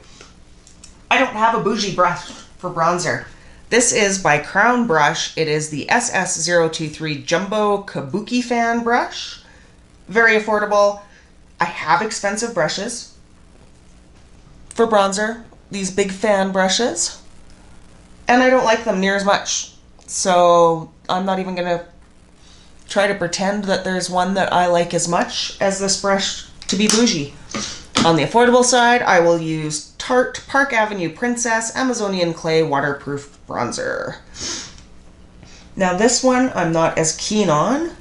I don't have a bougie brush for bronzer. This is by Crown Brush. It is the SS023 Jumbo Kabuki Fan Brush. Very affordable. I have expensive brushes for bronzer, these big fan brushes, and I don't like them near as much. So I'm not even going to try to pretend that there's one that I like as much as this brush to be bougie. On the affordable side, I will use Tarte Park Avenue Princess Amazonian Clay Waterproof Bronzer. Now this one I'm not as keen on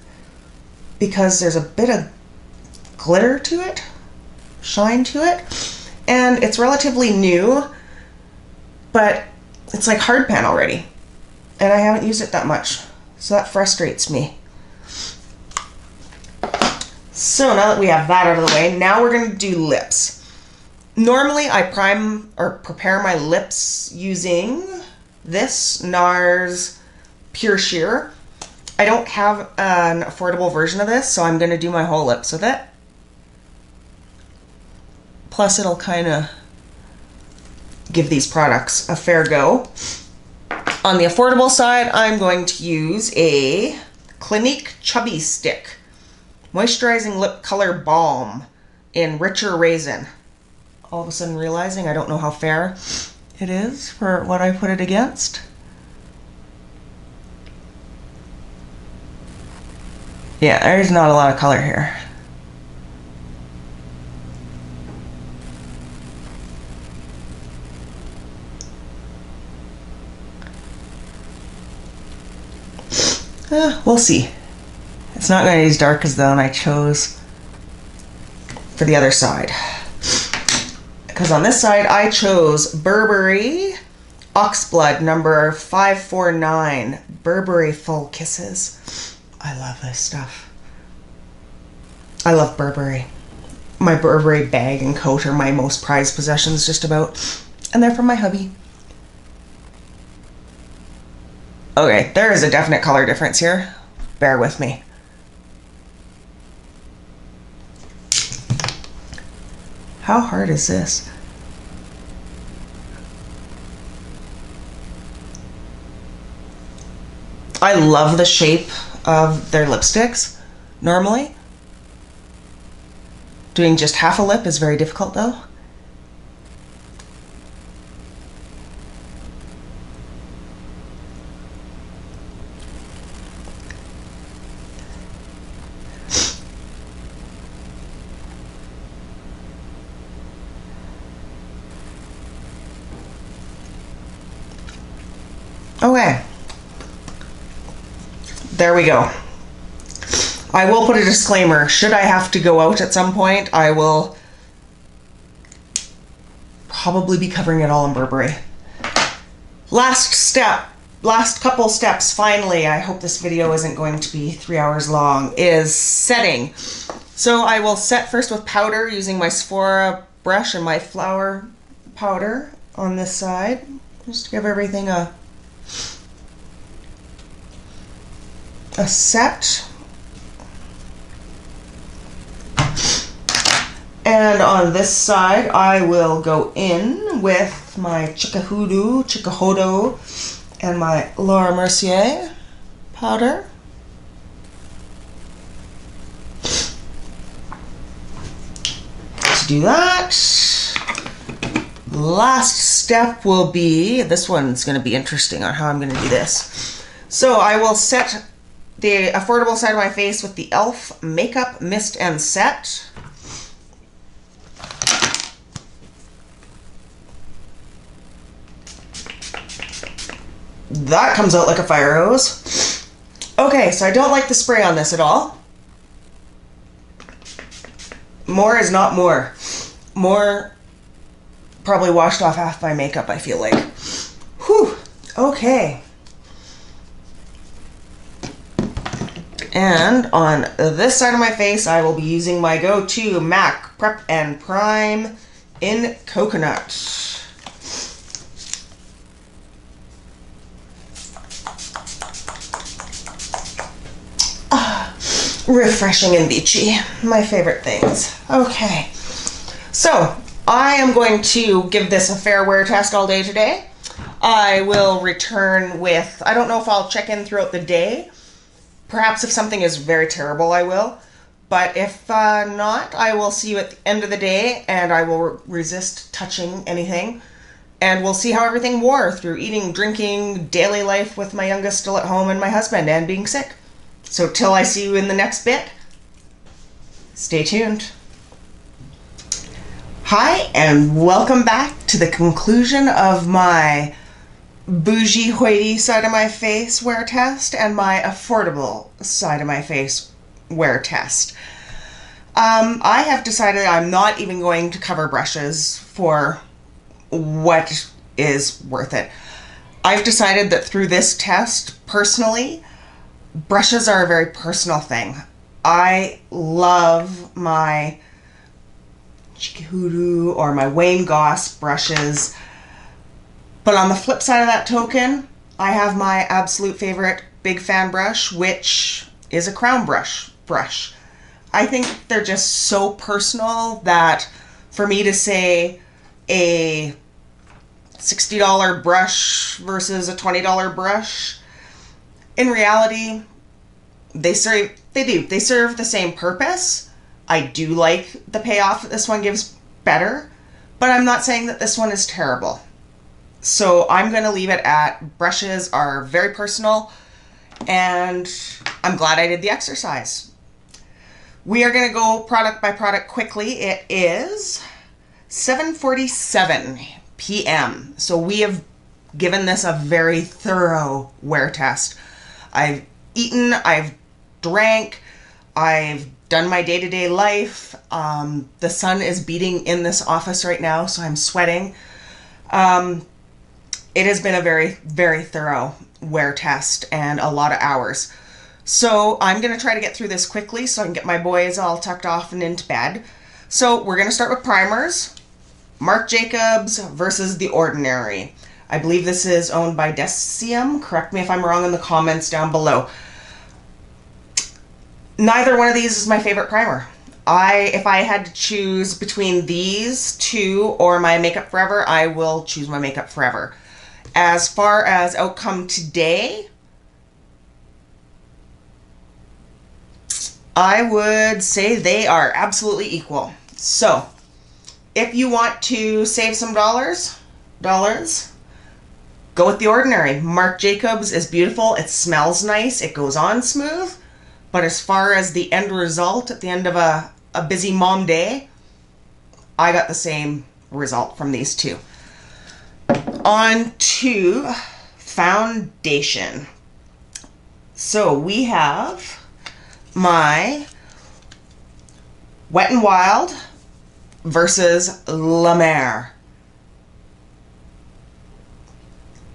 because there's a bit of glitter to it, shine to it, and it's relatively new, but it's like hard pan already, and I haven't used it that much, so that frustrates me. So now that we have that out of the way, now we're going to do lips. Normally I prime or prepare my lips using this NARS Pure Sheer. I don't have an affordable version of this, so I'm going to do my whole lips with it. Plus it'll kind of give these products a fair go. On the affordable side, I'm going to use a Clinique Chubby Stick Moisturizing Lip Color Balm in Richer Raisin. All of a sudden realizing I don't know how fair it is for what I put it against. Yeah, there's not a lot of color here. We'll see. It's not going to be as dark as the one I chose for the other side. Because on this side, I chose Burberry Oxblood number 549. Burberry Full Kisses. I love this stuff. I love Burberry. My Burberry bag and coat are my most prized possessions, just about. And they're from my hubby. Okay, there is a definite color difference here. Bear with me. How hard is this? I love the shape of their lipsticks, normally. Doing just half a lip is very difficult though. Okay, there we go. I will put a disclaimer. Should I have to go out at some point, I will probably be covering it all in Burberry. Last step, last couple steps, finally, I hope this video isn't going to be 3 hours long, is setting. So I will set first with powder using my Sephora brush and my flower powder on this side, just to give everything a set. And on this side, I will go in with my Chikahodo, and my Laura Mercier powder. To do that, last step will be, this one's going to be interesting on how I'm going to do this. So I will set the affordable side of my face with the e.l.f. Makeup Mist and Set. That comes out like a fire hose. Okay, so I don't like the spray on this at all. More is not more. More probably washed off half my makeup, I feel like. Whew. Okay. And on this side of my face, I will be using my go-to MAC Prep and Prime in Coconut. Refreshing and beachy. My favorite things. Okay. So, I am going to give this a fair wear test all day today. I will return with, I don't know if I'll check in throughout the day. Perhaps if something is very terrible, I will. But if not, I will see you at the end of the day, and I will resist touching anything. And we'll see how everything wore through eating, drinking, daily life with my youngest still at home and my husband and being sick. So till I see you in the next bit, stay tuned. Hi, and welcome back to the conclusion of my bougie hoity side of my face wear test and my affordable side of my face wear test. I have decided I'm not even going to cover brushes for what is worth it. I've decided that through this test, personally, brushes are a very personal thing. I love my Cheeky Hoodoo or my Wayne Goss brushes. But on the flip side of that token, I have my absolute favorite big fan brush, which is a crown brush. I think they're just so personal that for me to say a $60 brush versus a $20 brush, in reality, they serve the same purpose. I do like the payoff that this one gives better, but I'm not saying that this one is terrible. So I'm going to leave it at brushes are very personal, and I'm glad I did the exercise. We are going to go product by product quickly. It is 7:47 p.m. So we have given this a very thorough wear test. I've eaten, I've drank, I've done my day-to-day life. The sun is beating in this office right now, so I'm sweating. It has been a very, very thorough wear test and a lot of hours. So I'm going to try to get through this quickly so I can get my boys all tucked off and into bed. So we're going to start with primers. Marc Jacobs versus The Ordinary. I believe this is owned by Decium. Correct me if I'm wrong in the comments down below. Neither one of these is my favorite primer. If I had to choose between these two or my Makeup Forever, I will choose my Makeup Forever. As far as outcome today, I would say they are absolutely equal. So, if you want to save some dollars, go with The Ordinary. Marc Jacobs is beautiful. It smells nice. It goes on smooth. But as far as the end result at the end of a busy mom day, I got the same result from these two. On to foundation. So we have my Wet n Wild versus La Mer.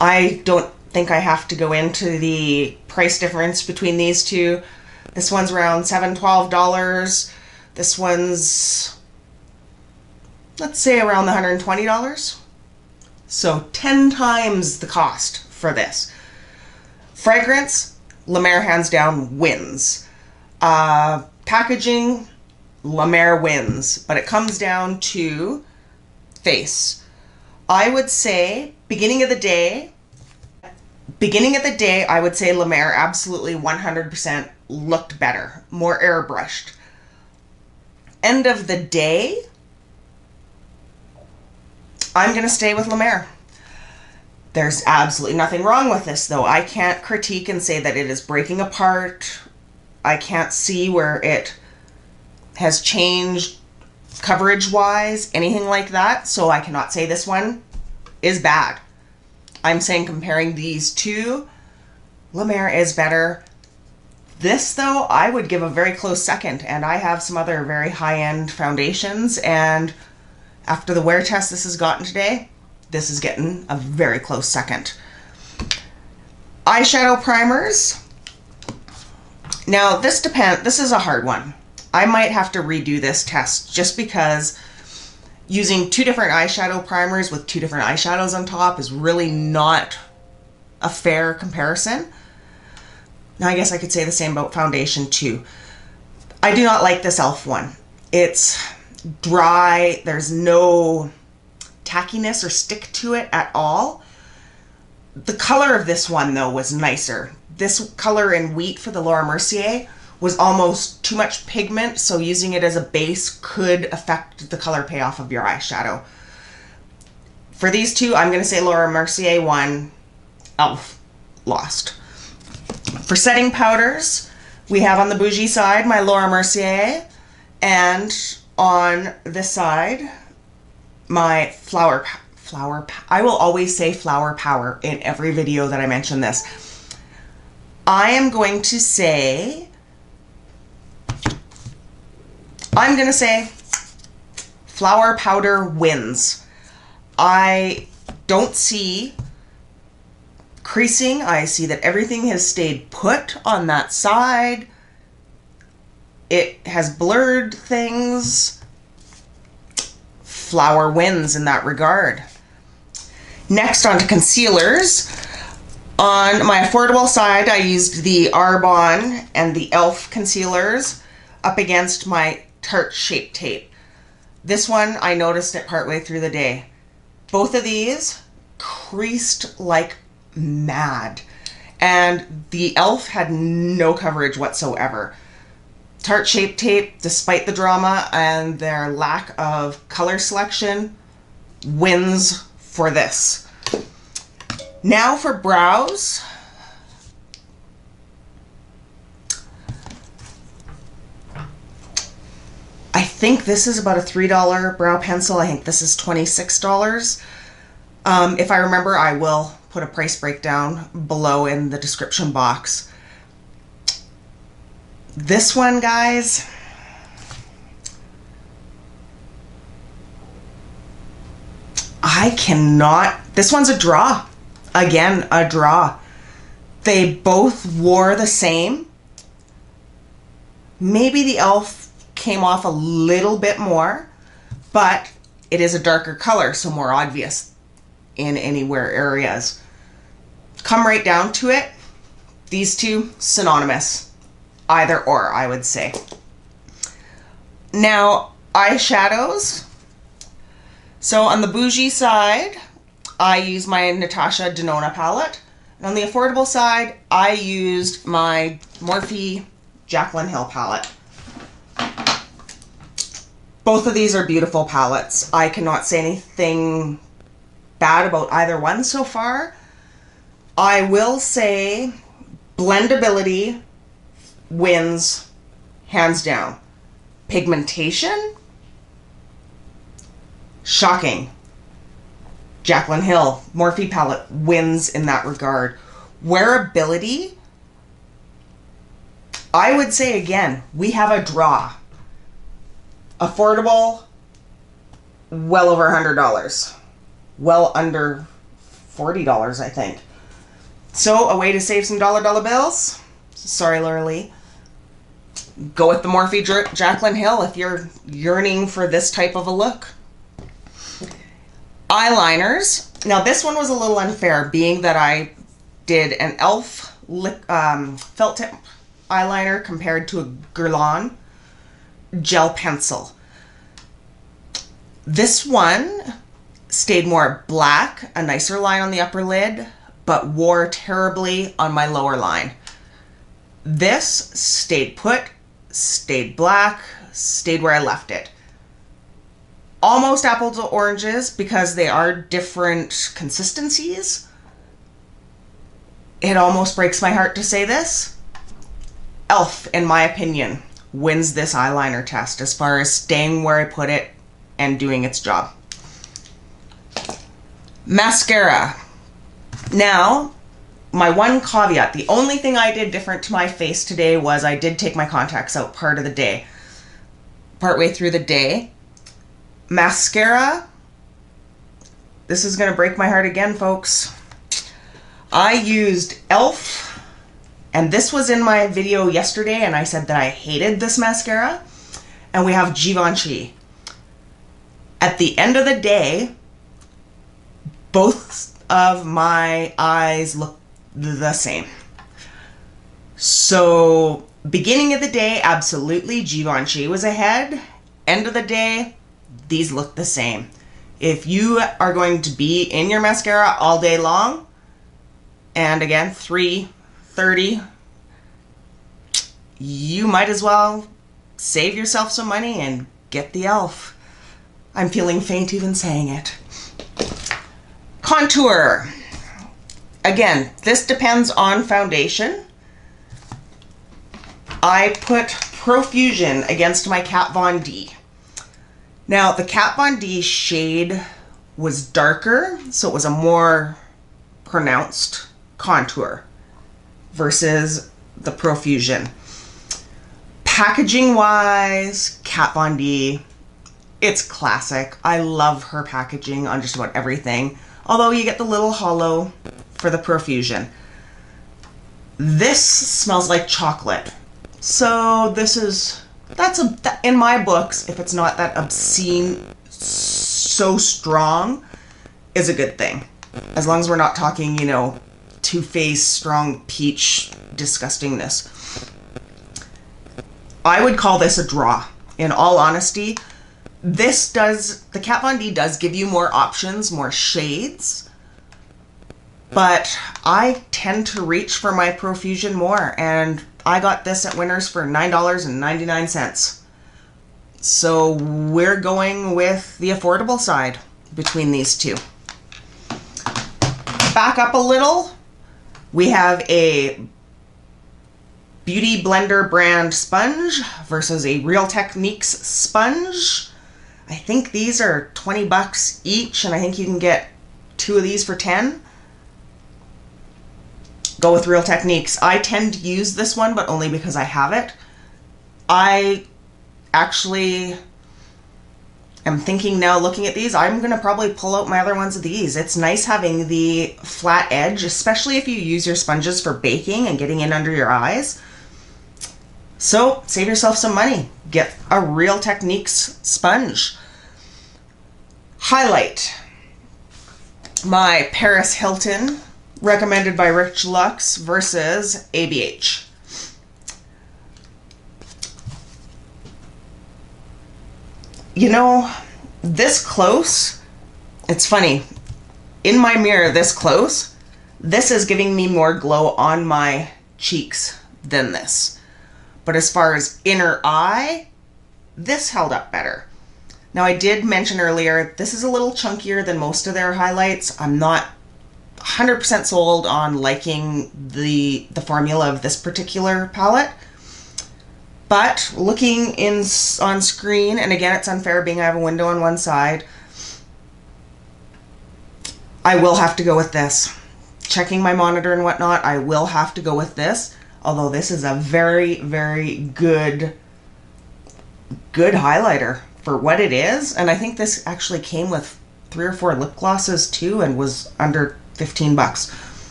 I don't think I have to go into the price difference between these two. This one's around $7, $12. This one's, let's say, around the $120. So 10 times the cost for this. Fragrance, La Mer hands down wins. Packaging, La Mer wins. But it comes down to face. I would say, beginning of the day, I would say La Mer absolutely 100% looked better, more airbrushed. End of the day, I'm going to stay with La Mer. There's absolutely nothing wrong with this, though. I can't critique and say that it is breaking apart. I can't see where it has changed coverage-wise, anything like that, so I cannot say this one is bad. I'm saying comparing these two, La Mer is better. This, though, I would give a very close second, and I have some other very high-end foundations, and after the wear test this has gotten today, this is getting a very close second. Eyeshadow primers. Now, this is a hard one. I might have to redo this test just because using two different eyeshadow primers with two different eyeshadows on top is really not a fair comparison. Now, I guess I could say the same about foundation too. I do not like this e.l.f. one. It's dry. There's no tackiness or stick to it at all. The color of this one, though, was nicer. This color in Wheat for the Laura Mercier was almost too much pigment, so using it as a base could affect the color payoff of your eyeshadow. For these two, I'm going to say Laura Mercier won, e.l.f. lost. For setting powders, we have on the bougie side my Laura Mercier, and on this side, my I will always say Flower Power in every video that I mention this. I am going to say, Flower Powder wins. I don't see creasing. I see that everything has stayed put on that side. It has blurred things. Flower wins in that regard. Next, on to concealers. On my affordable side, I used the Arbonne and the e.l.f. concealers up against my Tarte Shape Tape. This one, I noticed it partway through the day. Both of these creased like mad, and the e.l.f. had no coverage whatsoever. Tarte Shape Tape, despite the drama and their lack of color selection, wins for this. Now for brows. I think this is about a $3 brow pencil. I think this is $26. If I remember, I will put a price breakdown below in the description box. This one, guys, this one's a draw. Again, a draw. They both wore the same. Maybe the e.l.f. came off a little bit more, but it is a darker color, so more obvious in any wear areas. Come right down to it, these two, synonymous. Either or, I would say. Now, eyeshadows. So on the bougie side, I use my Natasha Denona palette. And on the affordable side, I used my Morphe Jaclyn Hill palette. Both of these are beautiful palettes. I cannot say anything bad about either one so far. I will say blendability wins hands down. Pigmentation, shocking. Jaclyn Hill Morphe palette wins in that regard. Wearability, I would say again, we have a draw. Affordable, well over $100. Well under $40, I think. So a way to save some dollar bills. Sorry, Laura Lee. Go with the Morphe Jaclyn Hill if you're yearning for this type of a look. Eyeliners. Now this one was a little unfair, being that I did an e.l.f. felt tip eyeliner compared to a Guerlain gel pencil. This one stayed more black, a nicer line on the upper lid, but wore terribly on my lower line. This stayed put, stayed black, stayed where I left it. Almost apples to oranges because they are different consistencies. It almost breaks my heart to say this. e.l.f., in my opinion, wins this eyeliner test as far as staying where I put it and doing its job. Mascara. Now, my one caveat, the only thing I did different to my face today was I did take my contacts out partway through the day. Mascara, this is gonna break my heart again, folks. I used e.l.f. and this was in my video yesterday, and I said that I hated this mascara. And we have Givenchy. At the end of the day, both of my eyes look the same. So, beginning of the day, absolutely, Givenchy was ahead. End of the day, these look the same. If you are going to be in your mascara all day long, and again, $3.30, you might as well save yourself some money and get the e.l.f. I'm feeling faint even saying it. Contour. Again, this depends on foundation. I put Profusion against my Kat Von D. Now, the Kat Von D shade was darker, so it was a more pronounced contour versus the Profusion. Packaging wise, Kat Von D, it's classic. I love her packaging on just about everything. Although you get the little hollow for the Profusion. This smells like chocolate. So this is, in my books, if it's not that obscene, so strong, is a good thing. As long as we're not talking, you know, Too Faced, strong peach disgustingness. I would call this a draw. In all honesty, the Kat Von D does give you more options, more shades, but I tend to reach for my Profusion more, and I got this at Winners for $9.99. So we're going with the affordable side between these two. Back up a little, we have a Beauty Blender brand sponge versus a Real Techniques sponge. I think these are 20 bucks each, and I think you can get 2 of these for 10. Go with Real Techniques. I tend to use this one, but only because I have it. I actually am thinking now, looking at these, I'm going to probably pull out my other ones of these. It's nice having the flat edge, especially if you use your sponges for baking and getting in under your eyes. So, save yourself some money. Get a Real Techniques sponge. Highlight. My Paris Hilton, recommended by Rich Lux, versus ABH. You know, this close, it's funny. In my mirror this close, this is giving me more glow on my cheeks than this. But as far as inner eye, this held up better. Now, I did mention earlier, this is a little chunkier than most of their highlights. I'm not 100% sold on liking the formula of this particular palette. But looking on screen, and again, it's unfair being I have a window on one side, I will have to go with this. Checking my monitor and whatnot, I will have to go with this. Although this is a very, very good highlighter for what it is. And I think this actually came with 3 or 4 lip glosses too and was under 15 bucks.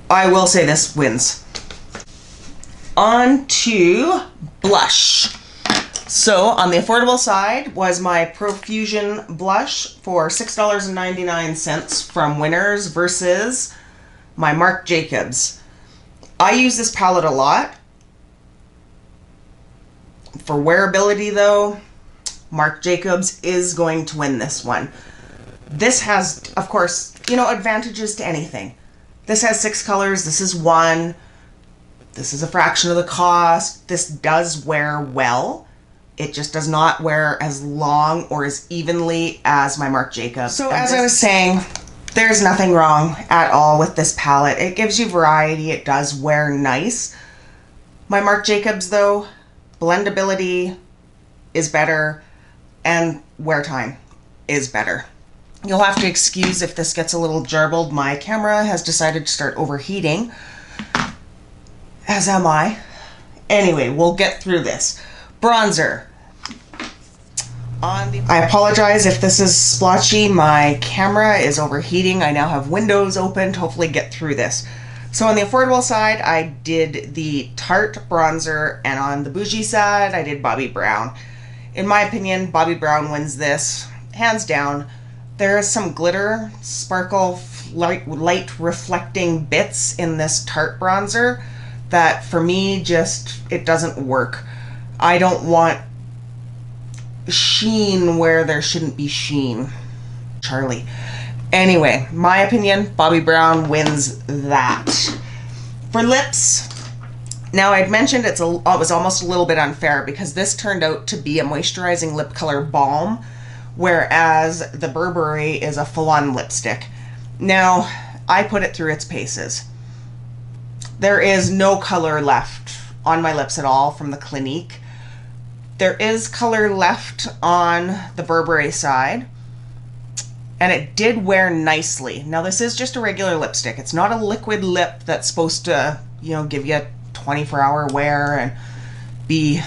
I will say this wins. On to blush. So on the affordable side was my Profusion blush for $6.99 from Winners versus my Marc Jacobs. I use this palette a lot. For wearability though, Marc Jacobs is going to win this one. This has, of course, you know, advantages to anything. This has 6 colors, this is 1. This is a fraction of the cost. This does wear well. It just does not wear as long or as evenly as my Marc Jacobs. So as I was saying, there's nothing wrong at all with this palette. It gives you variety. It does wear nice. My Marc Jacobs, though, blendability is better and wear time is better. You'll have to excuse if this gets a little jarbled. My camera has decided to start overheating, as am I. Anyway, we'll get through this. Bronzer. I apologize if this is splotchy. My camera is overheating. I now have windows open to hopefully get through this. So on the affordable side, I did the Tarte bronzer, and on the bougie side, I did Bobbi Brown. In my opinion, Bobbi Brown wins this, hands down. There is some glitter, sparkle, light reflecting bits in this Tarte bronzer that for me just, it doesn't work. I don't want sheen where there shouldn't be sheen. Charlie. Anyway, my opinion, Bobbi Brown wins that. For lips, now I'd mentioned it was almost a little bit unfair because this turned out to be a moisturizing lip color balm, whereas the Burberry is a full-on lipstick. Now, I put it through its paces. There is no color left on my lips at all from the Clinique. There is color left on the Burberry side, and it did wear nicely. Now, this is just a regular lipstick. It's not a liquid lip that's supposed to, you know, give you a 24-hour wear and be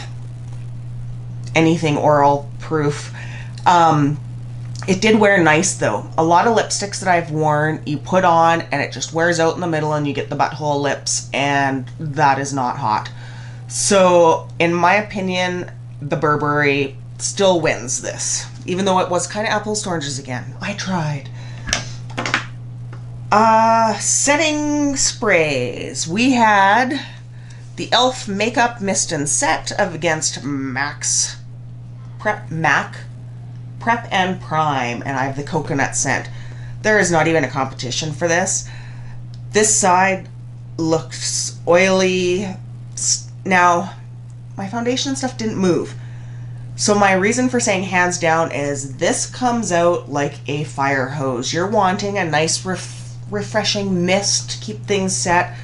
anything oral proof. It did wear nice though. A lot of lipsticks that I've worn, you put on and it just wears out in the middle and you get the butthole lips, and that is not hot. So, in my opinion, the Burberry still wins this, even though it was kind of apples to oranges again. I tried. Setting sprays. We had the e.l.f. Makeup Mist and Set against Mac Prep and Prime, and I have the coconut scent. There is not even a competition for this. This side looks oily. Now, my foundation stuff didn't move. So my reason for saying hands down is this comes out like a fire hose. You're wanting a nice refreshing mist to keep things set.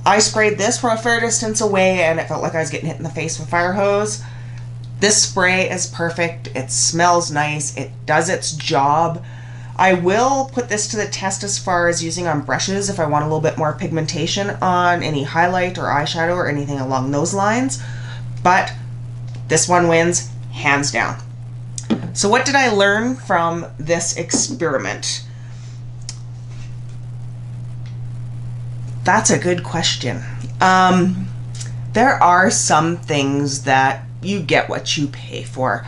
I sprayed this from a fair distance away and it felt like I was getting hit in the face with a fire hose. This spray is perfect. It smells nice. It does its job. I will put this to the test as far as using on brushes if I want a little bit more pigmentation on any highlight or eyeshadow or anything along those lines. But this one wins hands down. So what did I learn from this experiment? That's a good question. There are some things that you get what you pay for.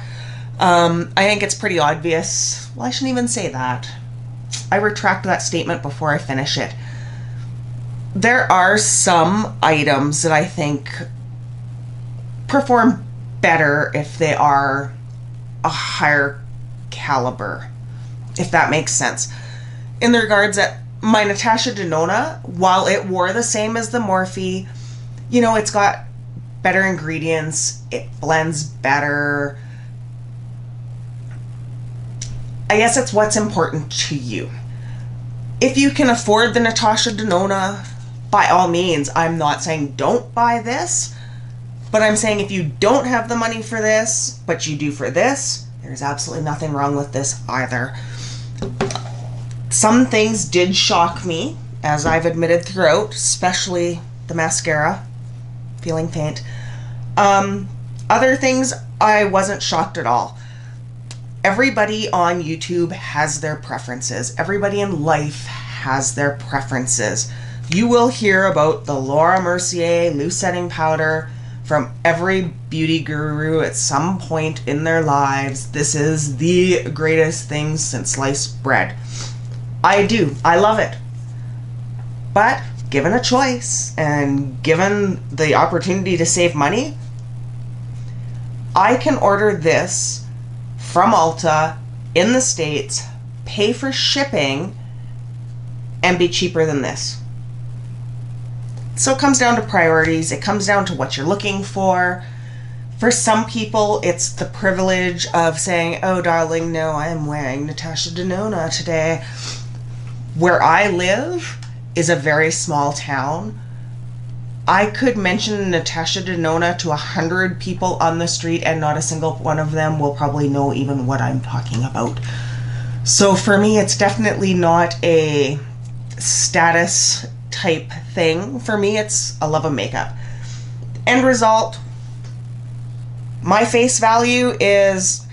I think it's pretty obvious. Well, I shouldn't even say that. I retract that statement before I finish it. There are some items that I think perform better if they are a higher caliber, if that makes sense. In the regards that my Natasha Denona, while it wore the same as the Morphe, you know, it's got better ingredients, it blends better. I guess it's what's important to you. If you can afford the Natasha Denona, by all means. I'm not saying don't buy this, but I'm saying if you don't have the money for this, but you do for this, there's absolutely nothing wrong with this either. Some things did shock me, as I've admitted throughout, especially the mascara. Feeling faint. Other things, I wasn't shocked at all. Everybody on YouTube has their preferences. Everybody in life has their preferences. You will hear about the Laura Mercier loose setting powder from every beauty guru at some point in their lives. This is the greatest thing since sliced bread. I do. I love it. But given a choice and given the opportunity to save money, I can order this from Ulta in the States, pay for shipping, and be cheaper than this. So it comes down to priorities. It comes down to what you're looking for. For some people, it's the privilege of saying, oh, darling, no, I am wearing Natasha Denona today. Where I live is a very small town. I could mention Natasha Denona to 100 people on the street and not a single one of them will probably know even what I'm talking about. So for me, it's definitely not a status type thing. For me, it's a love of makeup. End result, my face value is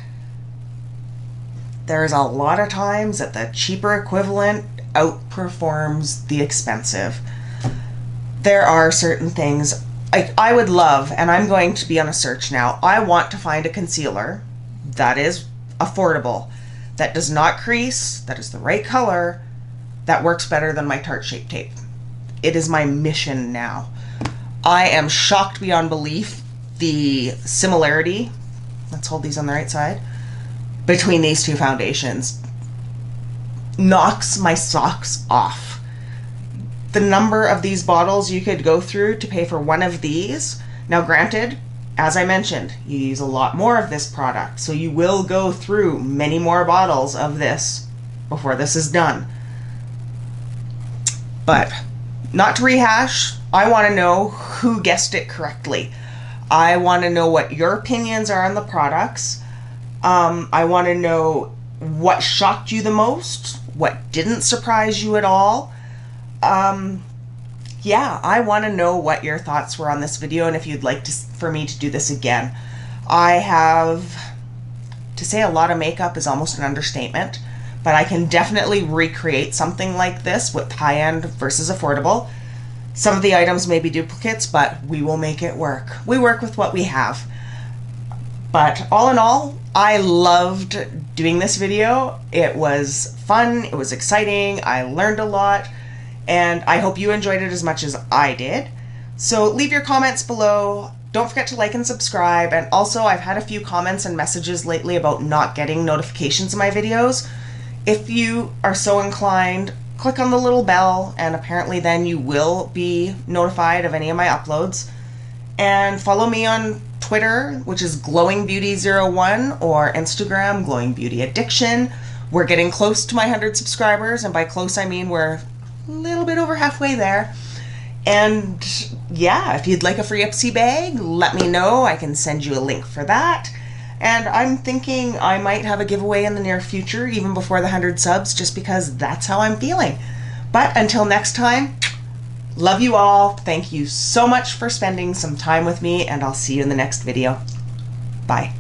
there's a lot of times that the cheaper equivalent outperforms the expensive. There are certain things I would love, and I'm going to be on a search now. I want to find a concealer that is affordable, that does not crease, that is the right color, that works better than my Tarte Shape Tape. It is my mission now. I am shocked beyond belief the similarity, let's hold these on the right side, between these two foundations. Knocks my socks off. The number of these bottles you could go through to pay for one of these. Now granted, as I mentioned, you use a lot more of this product, so you will go through many more bottles of this before this is done. But not to rehash, I want to know who guessed it correctly. I want to know what your opinions are on the products. I want to know what shocked you the most, what didn't surprise you at all. Yeah, I want to know what your thoughts were on this video and if you'd like for me to do this again. I have, to say a lot of makeup is almost an understatement, but I can definitely recreate something like this with high-end versus affordable. Some of the items may be duplicates, but we will make it work. We work with what we have. But all in all, I loved doing this video. It was fun, it was exciting, I learned a lot, and I hope you enjoyed it as much as I did. So leave your comments below. Don't forget to like and subscribe. And also, I've had a few comments and messages lately about not getting notifications of my videos. If you are so inclined, click on the little bell, and apparently then you will be notified of any of my uploads. And follow me on Twitter, which is glowingbeauty01, or Instagram, glowingbeautyaddiction. We're getting close to my 100 subscribers, and by close I mean we're a little bit over halfway there. And yeah, if you'd like a free Ipsy bag, let me know. I can send you a link for that. And I'm thinking I might have a giveaway in the near future, even before the 100 subs, just because that's how I'm feeling. But until next time, love you all. Thank you so much for spending some time with me, and I'll see you in the next video. Bye.